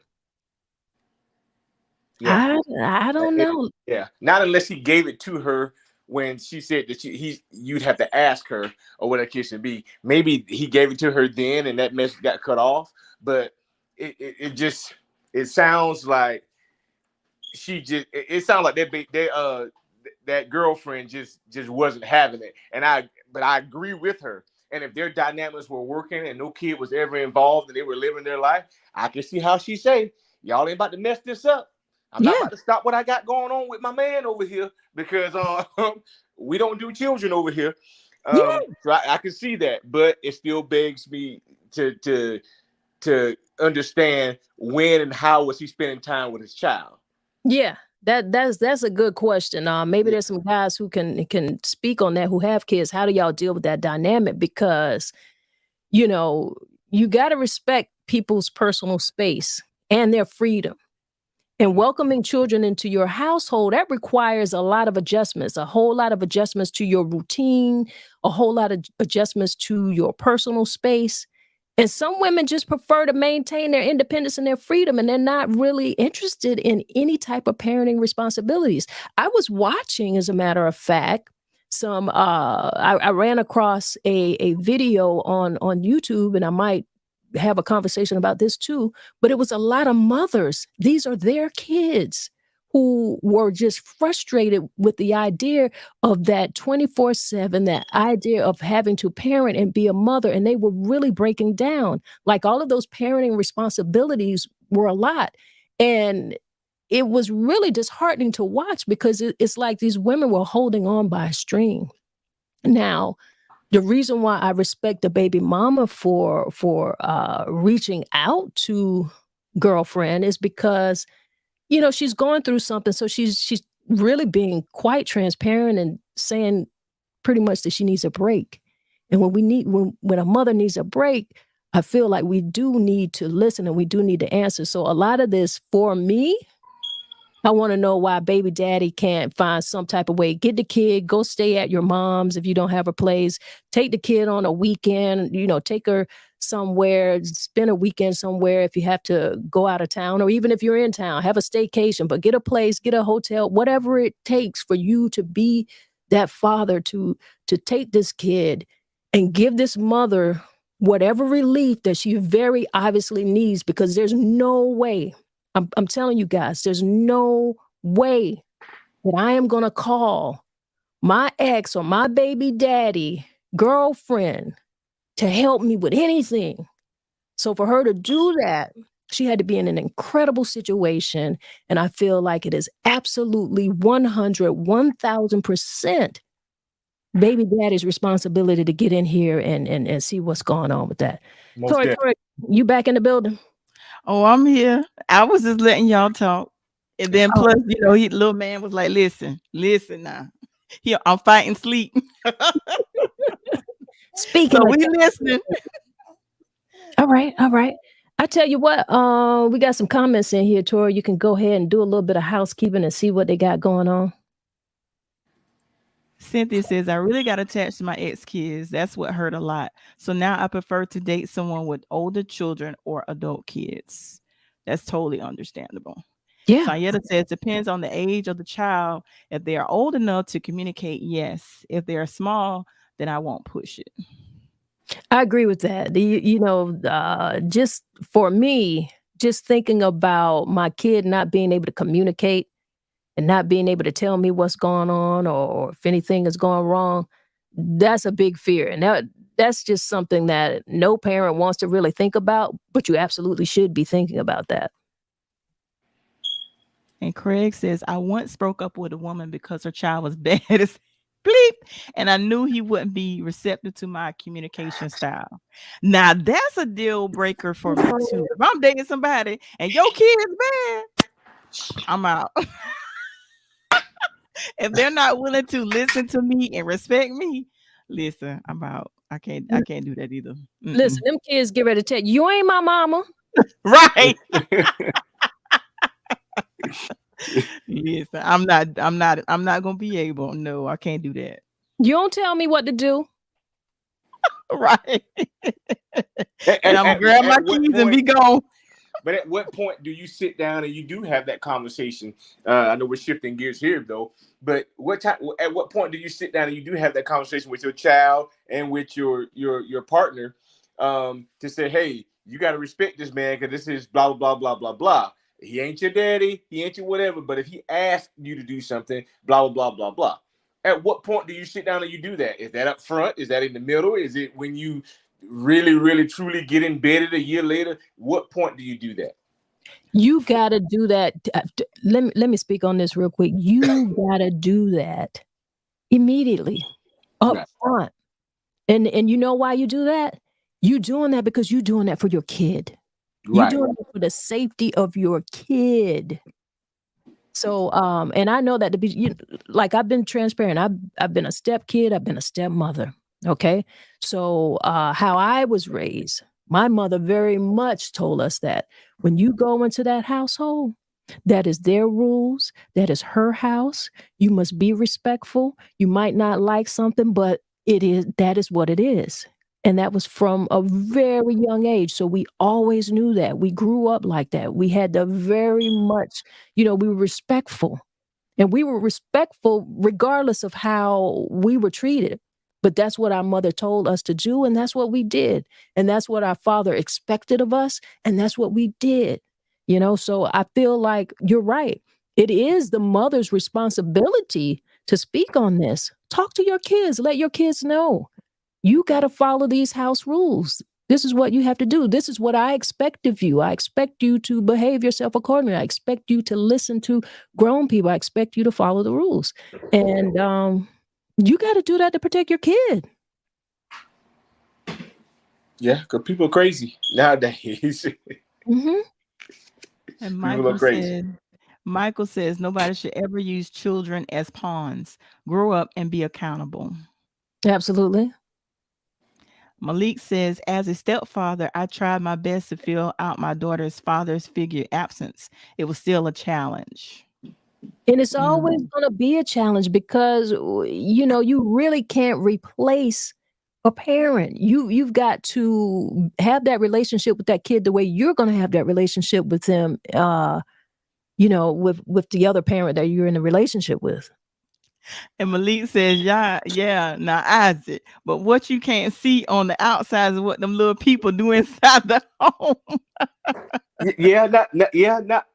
Yeah. I don't know. Yeah. Not unless he gave it to her when she said that you'd have to ask her or what that kid should be. Maybe he gave it to her then and that message got cut off. But it just it sounds like it sounds like that girlfriend just wasn't having it. But I agree with her. And if their dynamics were working and no kid was ever involved and they were living their life, I can see how she say, y'all ain't about to mess this up. I'm not Yeah. about to stop what I got going on with my man over here because we don't do children over here. Yeah. So I can see that, but it still begs me to understand when and how was he spending time with his child. Yeah. That's a good question. Maybe Yeah. there's some guys who can speak on that who have kids. How do y'all deal with that dynamic? Because you know, you got to respect people's personal space and their freedom. And welcoming children into your household, that requires a lot of adjustments, a whole lot of adjustments to your routine, a whole lot of adjustments to your personal space. And some women just prefer to maintain their independence and their freedom, and they're not really interested in any type of parenting responsibilities. I was watching, as a matter of fact, I ran across a video on YouTube, and I might have a conversation about this too, but it was a lot of mothers. These are their kids who were just frustrated with the idea of that 24/7, that idea of having to parent and be a mother. And they were really breaking down. Like all of those parenting responsibilities were a lot. And it was really disheartening to watch because it's like these women were holding on by a string. Now, the reason why I respect the baby mama for reaching out to girlfriend is because she's going through something, so she's really being quite transparent and saying pretty much that she needs a break. And when a mother needs a break, I feel like we do need to listen and we do need to answer. So a lot of this for me, I want to know why baby daddy can't find some type of way. Get the kid, go stay at your mom's if you don't have a place. Take the kid on a weekend, take her somewhere, spend a weekend somewhere if you have to go out of town, or even if you're in town, have a staycation, but get a place, get a hotel, whatever it takes for you to be that father to take this kid and give this mother whatever relief that she very obviously needs, because there's no way. I'm telling you guys, there's no way that I am going to call my ex or my baby daddy girlfriend to help me with anything. So for her to do that, she had to be in an incredible situation. And I feel like it is absolutely 1000% baby daddy's responsibility to get in here and see what's going on with that. Tori, you back in the building? Oh, I'm here. I was just letting y'all talk. And then plus, little man was like, listen now. Here, I'm fighting sleep. Speaking so of we listening. All right. I tell you what, we got some comments in here, Tori. You can go ahead and do a little bit of housekeeping and see what they got going on. Cynthia says, I really got attached to my ex-kids. That's what hurt a lot. So now I prefer to date someone with older children or adult kids. That's totally understandable. Yeah. Sayetta says, depends on the age of the child. If they are old enough to communicate, yes. If they are small, then I won't push it. I agree with that. Just for me, just thinking about my kid not being able to communicate and not being able to tell me what's going on or if anything is going wrong, that's a big fear. And that's just something that no parent wants to really think about, but you absolutely should be thinking about that. And Craig says, I once broke up with a woman because her child was bad as bleep, and I knew he wouldn't be receptive to my communication style. Now that's a deal breaker for me too. If I'm dating somebody and your kid is bad, I'm out. If they're not willing to listen to me and respect me, listen, I'm out. I can't do that either. Listen, them kids get ready to tell you ain't my mama. Right. Listen, I'm not gonna be able. No, I can't do that. You don't tell me what to do. Right. And I'm gonna grab my keys and be gone. But at what point do you sit down and you do have that conversation? I know we're shifting gears here though, but at what point do you sit down and you do have that conversation with your child and with your partner to say, hey, you got to respect this man because this is blah, blah, blah, blah, blah, blah. He ain't your daddy. He ain't your whatever. But if he asks you to do something, blah, blah, blah, blah, blah. At what point do you sit down and you do that? Is that up front? Is that in the middle? Is it when you really, really, truly get embedded a year later? What point do you do that? You got to do that. Let me speak on this real quick. You got to do that immediately up front. And you know why you do that? You doing that because you're doing that for your kid. You're doing it for the safety of your kid. So, and I know that to be, like I've been transparent. I've been a step kid. I've been a stepmother. Okay. So, how I was raised, my mother very much told us that when you go into that household, that is their rules. That is her house. You must be respectful. You might not like something, but that is what it is. And that was from a very young age. So we always knew that. We grew up like that. We had the very much, we were respectful. And we were respectful regardless of how we were treated. But that's what our mother told us to do. And that's what we did. And that's what our father expected of us. And that's what we did. So I feel like you're right. It is the mother's responsibility to speak on this. Talk to your kids. Let your kids know. You got to follow these house rules. This is what you have to do. This is what I expect of you. I expect you to behave yourself accordingly. I expect you to listen to grown people. I expect you to follow the rules. And you got to do that to protect your kid. Yeah, because people are crazy nowadays. Mm-hmm. And Michael says nobody should ever use children as pawns. Grow up and be accountable. Absolutely. Malik says, as a stepfather, I tried my best to fill out my daughter's father's figure absence. It was still a challenge. And it's always Mm. going to be a challenge because you really can't replace a parent. You've got to have that relationship with that kid the way you're going to have that relationship with them. With the other parent that you're in a relationship with. And Malik says, yeah, now Isaac, but what you can't see on the outside is what them little people do inside the home. Yeah,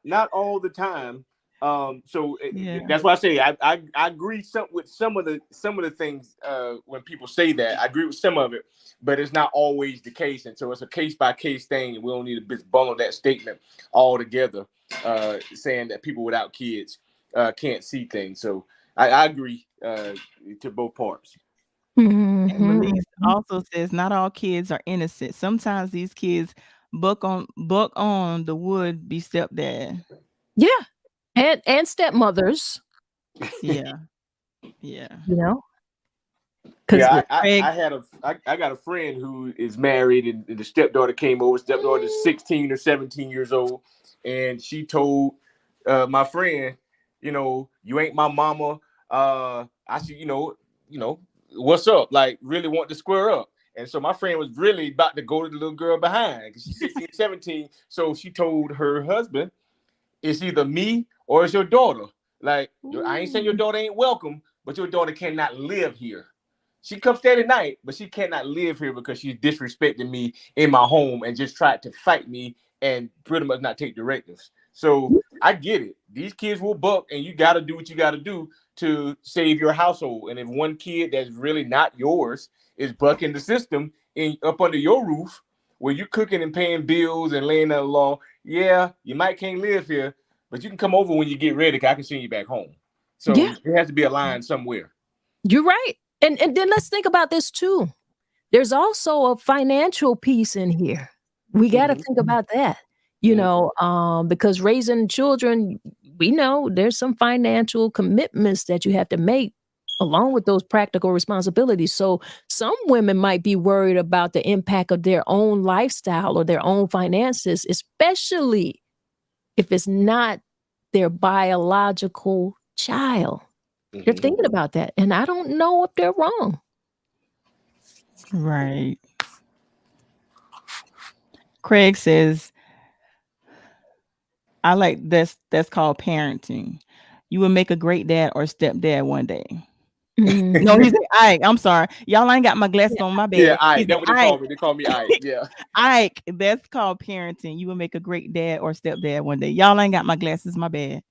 not all the time. So Yeah. that's why I say I agree with some of the things when people say that. I agree with some of it, but it's not always the case, and so it's a case by case thing, and we don't need to bundle that statement all together, saying that people without kids can't see things. So I agree to both parts. And Malik Mm-hmm. also says, not all kids are innocent. Sometimes these kids buck on the would be stepdad. Yeah, and stepmothers, Yeah, yeah. because Yeah, Craig, I got a friend who is married, and the stepdaughter came over. Stepdaughter is 16 or 17 years old, and she told my friend, you ain't my mama. I should, what's up? Like, really want to square up. And so my friend was really about to go to the little girl behind because she's 16, 17. So she told her husband, it's either me or it's your daughter. Like, I ain't saying your daughter ain't welcome, but your daughter cannot live here. She comes stay at night, but she cannot live here because she's disrespecting me in my home and just tried to fight me and pretty much not take directives. So I get it. These kids will buck, and you got to do what you got to do to save your household. And if one kid that's really not yours is bucking the system up under your roof, where you're cooking and paying bills and laying down the law, yeah, you might can't live here, but you can come over when you get ready. 'Cause I can send you back home. So yeah, there has to be a line somewhere. you're right. And then let's think about this too. There's also a financial piece in here. We got to Mm-hmm. think about that. Mm-hmm. Because raising children, we know there's some financial commitments that you have to make along with those practical responsibilities. So some women might be worried about the impact of their own lifestyle or their own finances, especially if it's not their biological child. They're Mm-hmm. thinking about that. And I don't know if they're wrong. right. Craig says, I like that's called parenting. You will make a great dad or stepdad one day. No, he Mhm. said Ike. I'm sorry. Y'all ain't got my glasses Yeah. on my Yeah, bad. He Ike. said That's what they Ike. call me. They call me Ike. Yeah. Ike. That's called parenting. You will make a great dad or stepdad one day. Y'all ain't got my glasses, my bad.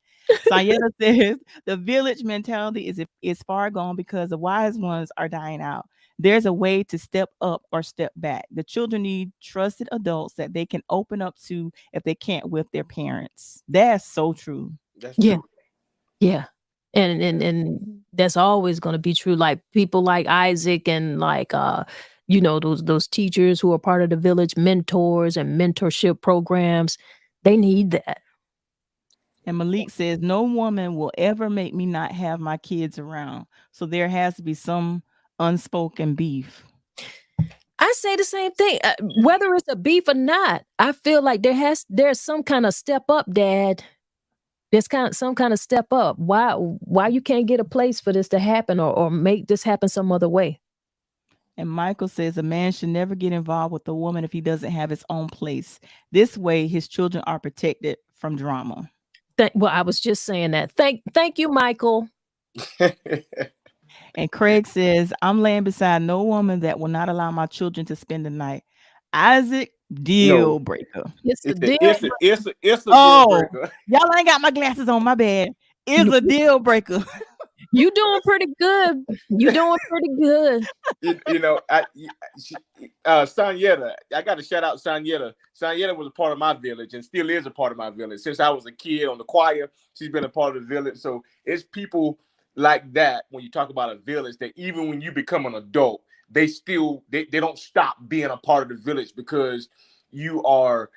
Sayetta says the village mentality is far gone because the wise ones are dying out. There's a way to step up or step back. The children need trusted adults that they can open up to if they can't with their parents. That's so true. That's Yeah. true. Yeah. And that's always going to be true. Like people like Isaac and like those teachers who are part of the village mentors and mentorship programs, they need that. And Malik says, no woman will ever make me not have my kids around. So there has to be some unspoken beef. I say the same thing. Whether it's a beef or not, I feel like there's some kind of step up, Dad. There's some kind of step up. Why you can't get a place for this to happen or make this happen some other way? And Michael says a man should never get involved with a woman if he doesn't have his own place. This way, his children are protected from drama. Well, I was just saying that. Thank you, Michael. And Craig says, I'm laying beside no woman that will not allow my children to spend the night. Isaac, No, deal breaker. It's a it's deal. it's a deal Oh, breaker. y'all ain't got my glasses on, my bad. Is a deal breaker. You doing pretty good. You doing pretty good. Sanyetta, I got to shout out Sanyetta. Sanyetta was a part of my village and still is a part of my village. Since I was a kid on the choir, she's been a part of the village. So it's people like that when you talk about a village that even when you become an adult, they don't stop being a part of the village because you're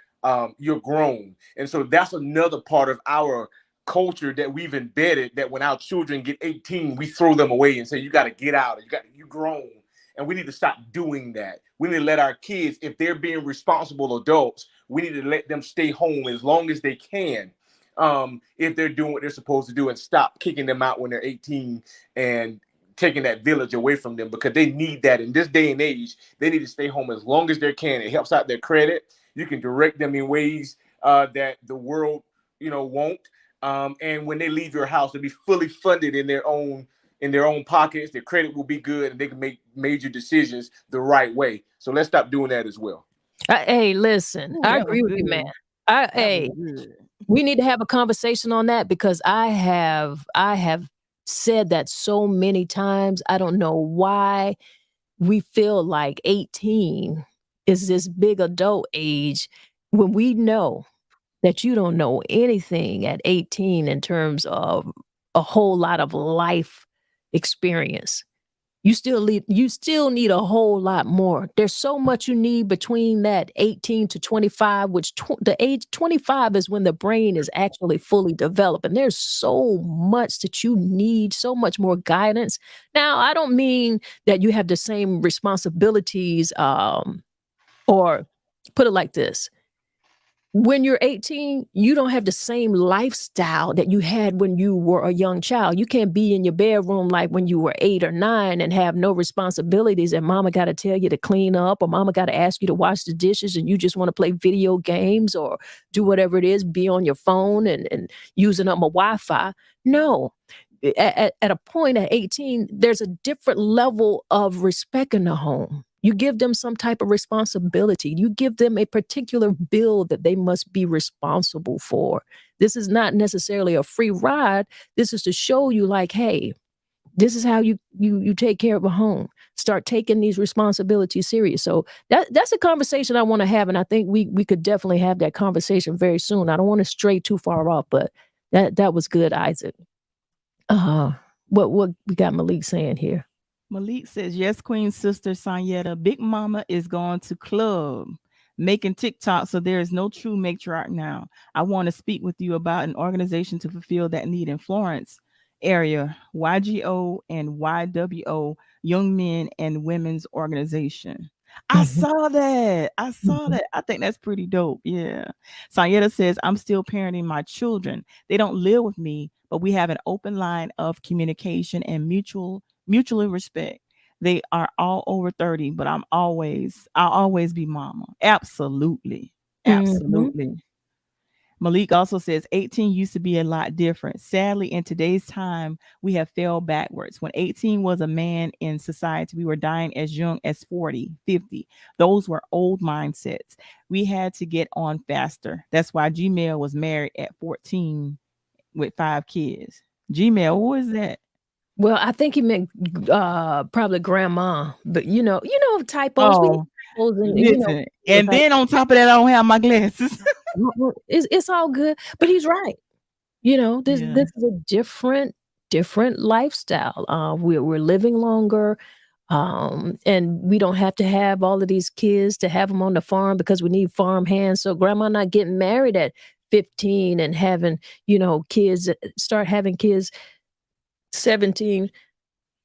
grown. And so that's another part of our culture that we've embedded, that when our children get 18, we throw them away and say, you got to get out. You grown. and we need to stop doing that. We need to let our kids, if they're being responsible adults, we need to let them stay home as long as they can, if they're doing what they're supposed to do, and stop kicking them out when they're 18 and taking that village away from them, because they need that in this day and age. They need to stay home as long as they can. It helps out their credit. You can direct them in ways that the world, won't. And when they leave your house, they'll be fully funded in their own pockets. Their credit will be good, and they can make major decisions the right way. So let's stop doing that as well. Hey, listen, Ooh, I that was agree with you, good. man. That was good. We need to have a conversation on that, because I have said that so many times. I don't know why we feel like 18 is this big adult age when we know that you don't know anything at 18 in terms of a whole lot of life experience. You still need a whole lot more. There's so much you need between that 18 to 25, which the age 25 is when the brain is actually fully developed. And there's so much that you need, so much more guidance. Now, I don't mean that you have the same responsibilities, or put it like this. When you're 18, you don't have the same lifestyle that you had when you were a young child. You can't be in your bedroom like when you were 8 or 9 and have no responsibilities, and mama got to tell you to clean up, or mama got to ask you to wash the dishes, and you just want to play video games or do whatever it is, be on your phone and using up my Wi-Fi. No. At a point at 18, there's a different level of respect in the home. You give them some type of responsibility. You give them a particular bill that they must be responsible for. This is not necessarily a free ride. This is to show you, like, hey, this is how you take care of a home. Start taking these responsibilities serious. So that's a conversation I want to have, and I think we could definitely have that conversation very soon. I don't want to stray too far off, but that was good, Isaac. What we got Malik saying here? Malik says, yes, Queen Sister Sanyetta, Big Mama is going to club, making TikTok, so there is no true matriarch now. I want to speak with you about an organization to fulfill that need in Florence area, YGO and YWO, Young Men and Women's Organization. I saw that. I think that's pretty dope. Yeah. Sanyetta says, I'm still parenting my children. They don't live with me, but we have an open line of communication and mutually respect. They are all over 30, but I'll always be mama. Absolutely. Absolutely. Malik also says 18 used to be a lot different. Sadly, in today's time, we have fell backwards. When 18 was a man in society, we were dying as young as 40, 50. Those were old mindsets. We had to get on faster. That's why Gmail was married at 14 with 5 kids. Gmail, what is that? Well, I think he meant probably grandma, but typos. Oh, Typos and listen. And then on top of that, I don't have my glasses. it's all good. But he's right. This is a different lifestyle. We're living longer, and we don't have to have all of these kids to have them on the farm because we need farm hands. So grandma not getting married at 15 and having kids, start having kids 17,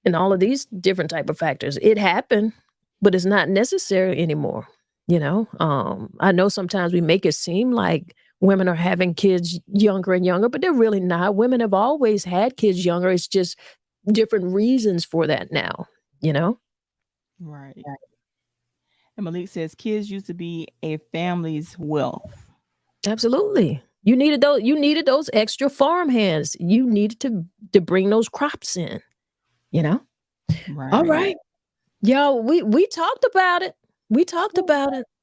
and all of these different type of factors. It happened, but it's not necessary anymore. I know sometimes we make it seem like women are having kids younger and younger, but they're really not. Women have always had kids younger. It's just different reasons for that now, Right. And Malik says kids used to be a family's wealth. Absolutely. You needed those extra farm hands. You needed to bring those crops in, Right. All right. Yo, we talked about it.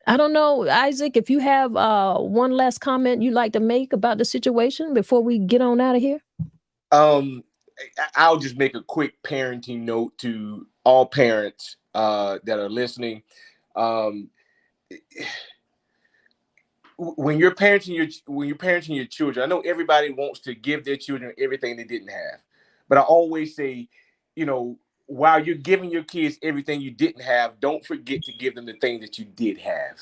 I don't know, Isaac, if you have one last comment you'd like to make about the situation before we get on out of here. I'll just make a quick parenting note to all parents that are listening. When you're parenting your children, I know everybody wants to give their children everything they didn't have, but I always say, while you're giving your kids everything you didn't have, don't forget to give them the thing that you did have,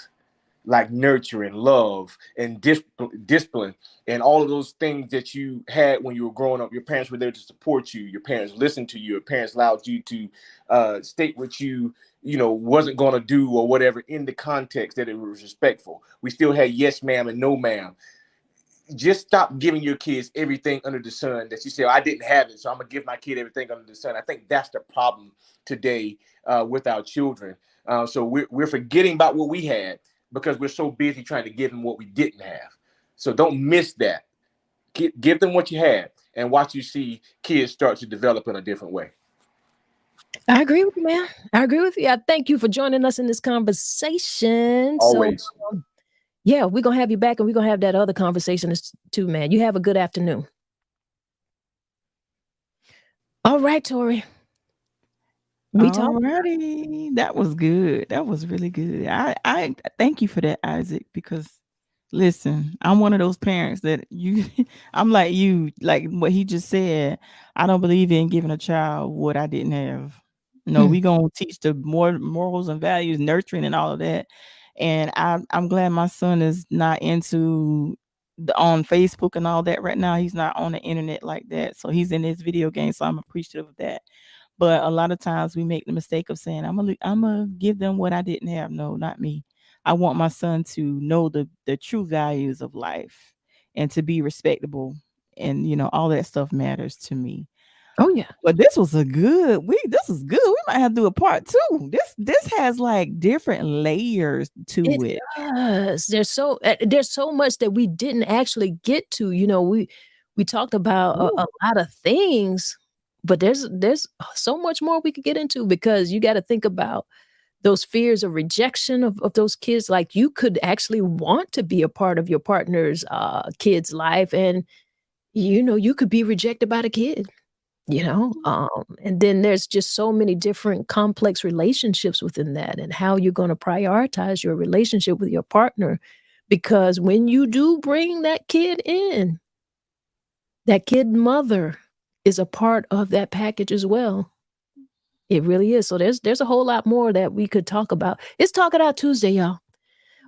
like nurture and love and discipline and all of those things that you had when you were growing up. Your parents were there to support you. Your parents listened to you. Your parents allowed you to state what you wasn't going to do or whatever in the context that it was respectful. We still had yes ma'am and no ma'am. Just stop giving your kids everything under the sun that you say, I didn't have it, so I'm gonna give my kid everything under the sun. I think that's the problem today with our children. So we're forgetting about what we had because we're so busy trying to give them what we didn't have. So don't miss that. Give them what you had and watch you see kids start to develop in a different way. I agree with you, man. I agree with you. I thank you for joining us in this conversation. So, Always. yeah, we're going to have you back and we're going to have that other conversation too, man. You have a good afternoon. All right, Tori. Alrighty. That was good. That was really good. I thank you for that, Isaac, because listen, I'm one of those parents that I'm like you, like what he just said. I don't believe in giving a child what I didn't have. No, we gonna teach the more morals and values, nurturing and all of that. And I'm glad my son is not into on Facebook and all that right now. He's not on the internet like that. So he's in his video game. So I'm appreciative of that. But a lot of times we make the mistake of saying, I'm gonna give them what I didn't have. No, not me. I want my son to know the true values of life and to be respectable. And all that stuff matters to me. Oh yeah. But this was this is good. We might have to do a part two. This has like different layers to it. Does. There's so much that we didn't actually get to. We talked about a lot of things, but there's so much more we could get into because you got to think about those fears of rejection of those kids. Like you could actually want to be a part of your partner's kid's life, and you could be rejected by the kid. And then there's just so many different complex relationships within that and how you're going to prioritize your relationship with your partner, because when you do bring that kid in, that kid mother is a part of that package as well. It really is. So there's a whole lot more that we could talk about. It's Talk It Out Tuesday, y'all.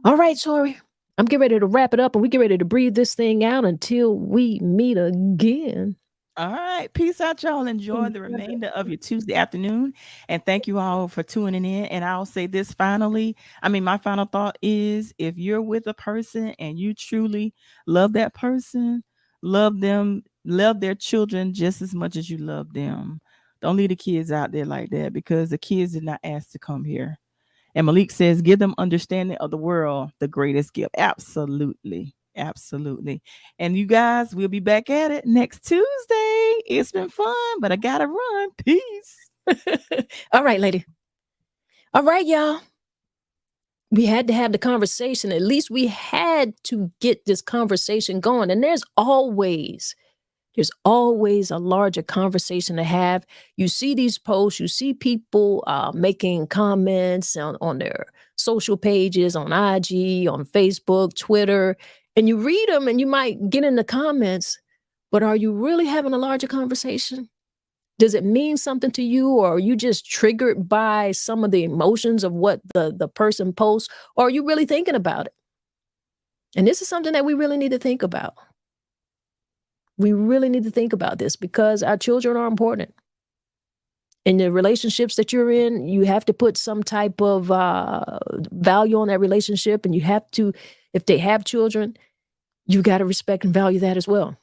All right, Tori, I'm getting ready to wrap it up and we get ready to breathe this thing out until we meet again. All right. Peace out, y'all. Enjoy the remainder of your Tuesday afternoon. And thank you all for tuning in. And I'll say this finally. My final thought is if you're with a person and you truly love that person, love them, love their children just as much as you love them. Don't leave the kids out there like that because the kids did not ask to come here. And Malik says, give them understanding of the world, the greatest gift. Absolutely. Absolutely. And you guys, we'll be back at it next Tuesday. It's been fun, but I gotta run. Peace. All right, lady. All right, y'all. We had to have the conversation. At least we had to get this conversation going. And there's always a larger conversation to have. You see these posts, you see people making comments on their social pages, on IG, on Facebook, Twitter, and you read them and you might get in the comments, but are you really having a larger conversation? Does it mean something to you, or are you just triggered by some of the emotions of what the person posts, or are you really thinking about it? And this is something that we really need to think about. We really need to think about this because our children are important. In the relationships that you're in, you have to put some type of value on that relationship. And you have to, if they have children, you got to respect and value that as well.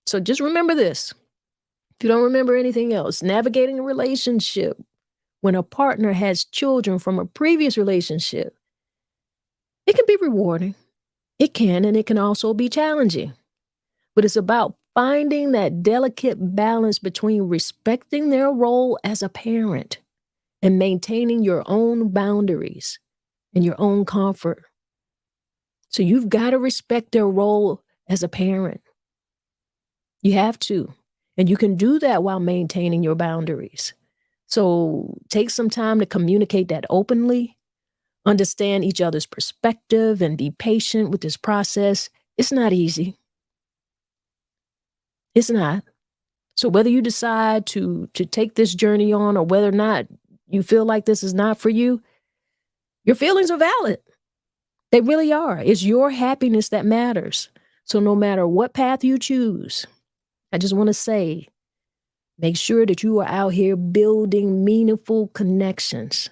So just remember this. If you don't remember anything else, navigating a relationship when a partner has children from a previous relationship, it can be rewarding. It can, and it can also be challenging. But it's about finding that delicate balance between respecting their role as a parent and maintaining your own boundaries and your own comfort. So you've got to respect their role as a parent. You have to. And you can do that while maintaining your boundaries. So take some time to communicate that openly, understand each other's perspective, and be patient with this process. It's not easy. It's not. So whether you decide to take this journey on or whether or not you feel like this is not for you, your feelings are valid. They really are. It's your happiness that matters. So no matter what path you choose, I just want to say, make sure that you are out here building meaningful connections.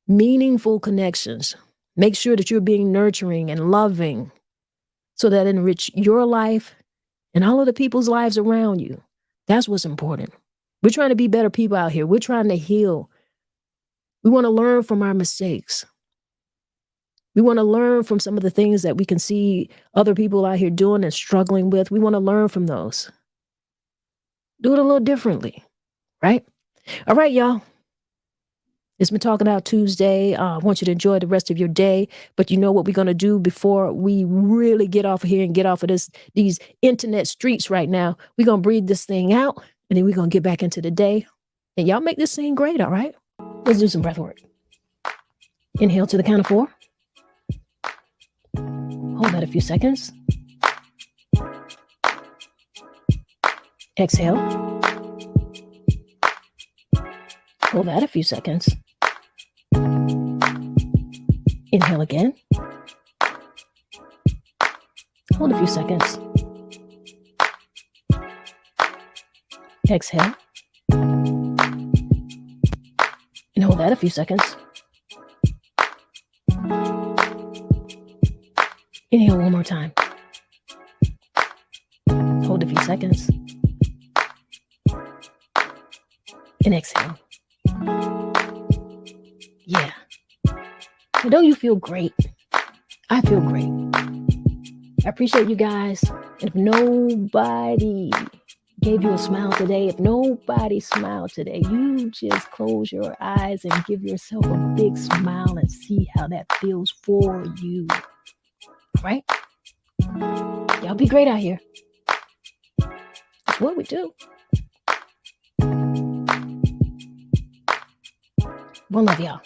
meaningful connections. Make sure that you're being nurturing and loving so that enrich your life and all of the people's lives around you. That's what's important. We're trying to be better people out here. We're trying to heal. We want to learn from our mistakes. We want to learn from some of the things that we can see other people out here doing and struggling with. We want to learn from those. Do it a little differently, right? All right, y'all. It's been Talking Out Tuesday. I want you to enjoy the rest of your day. But you know what we're going to do before we really get off of here and get off of these internet streets right now? We're going to breathe this thing out, and then we're going to get back into the day. And y'all make this thing great, all right? Let's do some breath work. Inhale to the count of 4. Hold that a few seconds. Exhale. Hold that a few seconds. Inhale again. Hold a few seconds. Exhale. And hold that a few seconds. Inhale one more time. Hold a few seconds. And exhale. Yeah. Now, don't you feel great? I feel great. I appreciate you guys. And if nobody gave you a smile today, if nobody smiled today, you just close your eyes and give yourself a big smile and see how that feels for you. Right? Y'all be great out here. That's what we do. One love, y'all.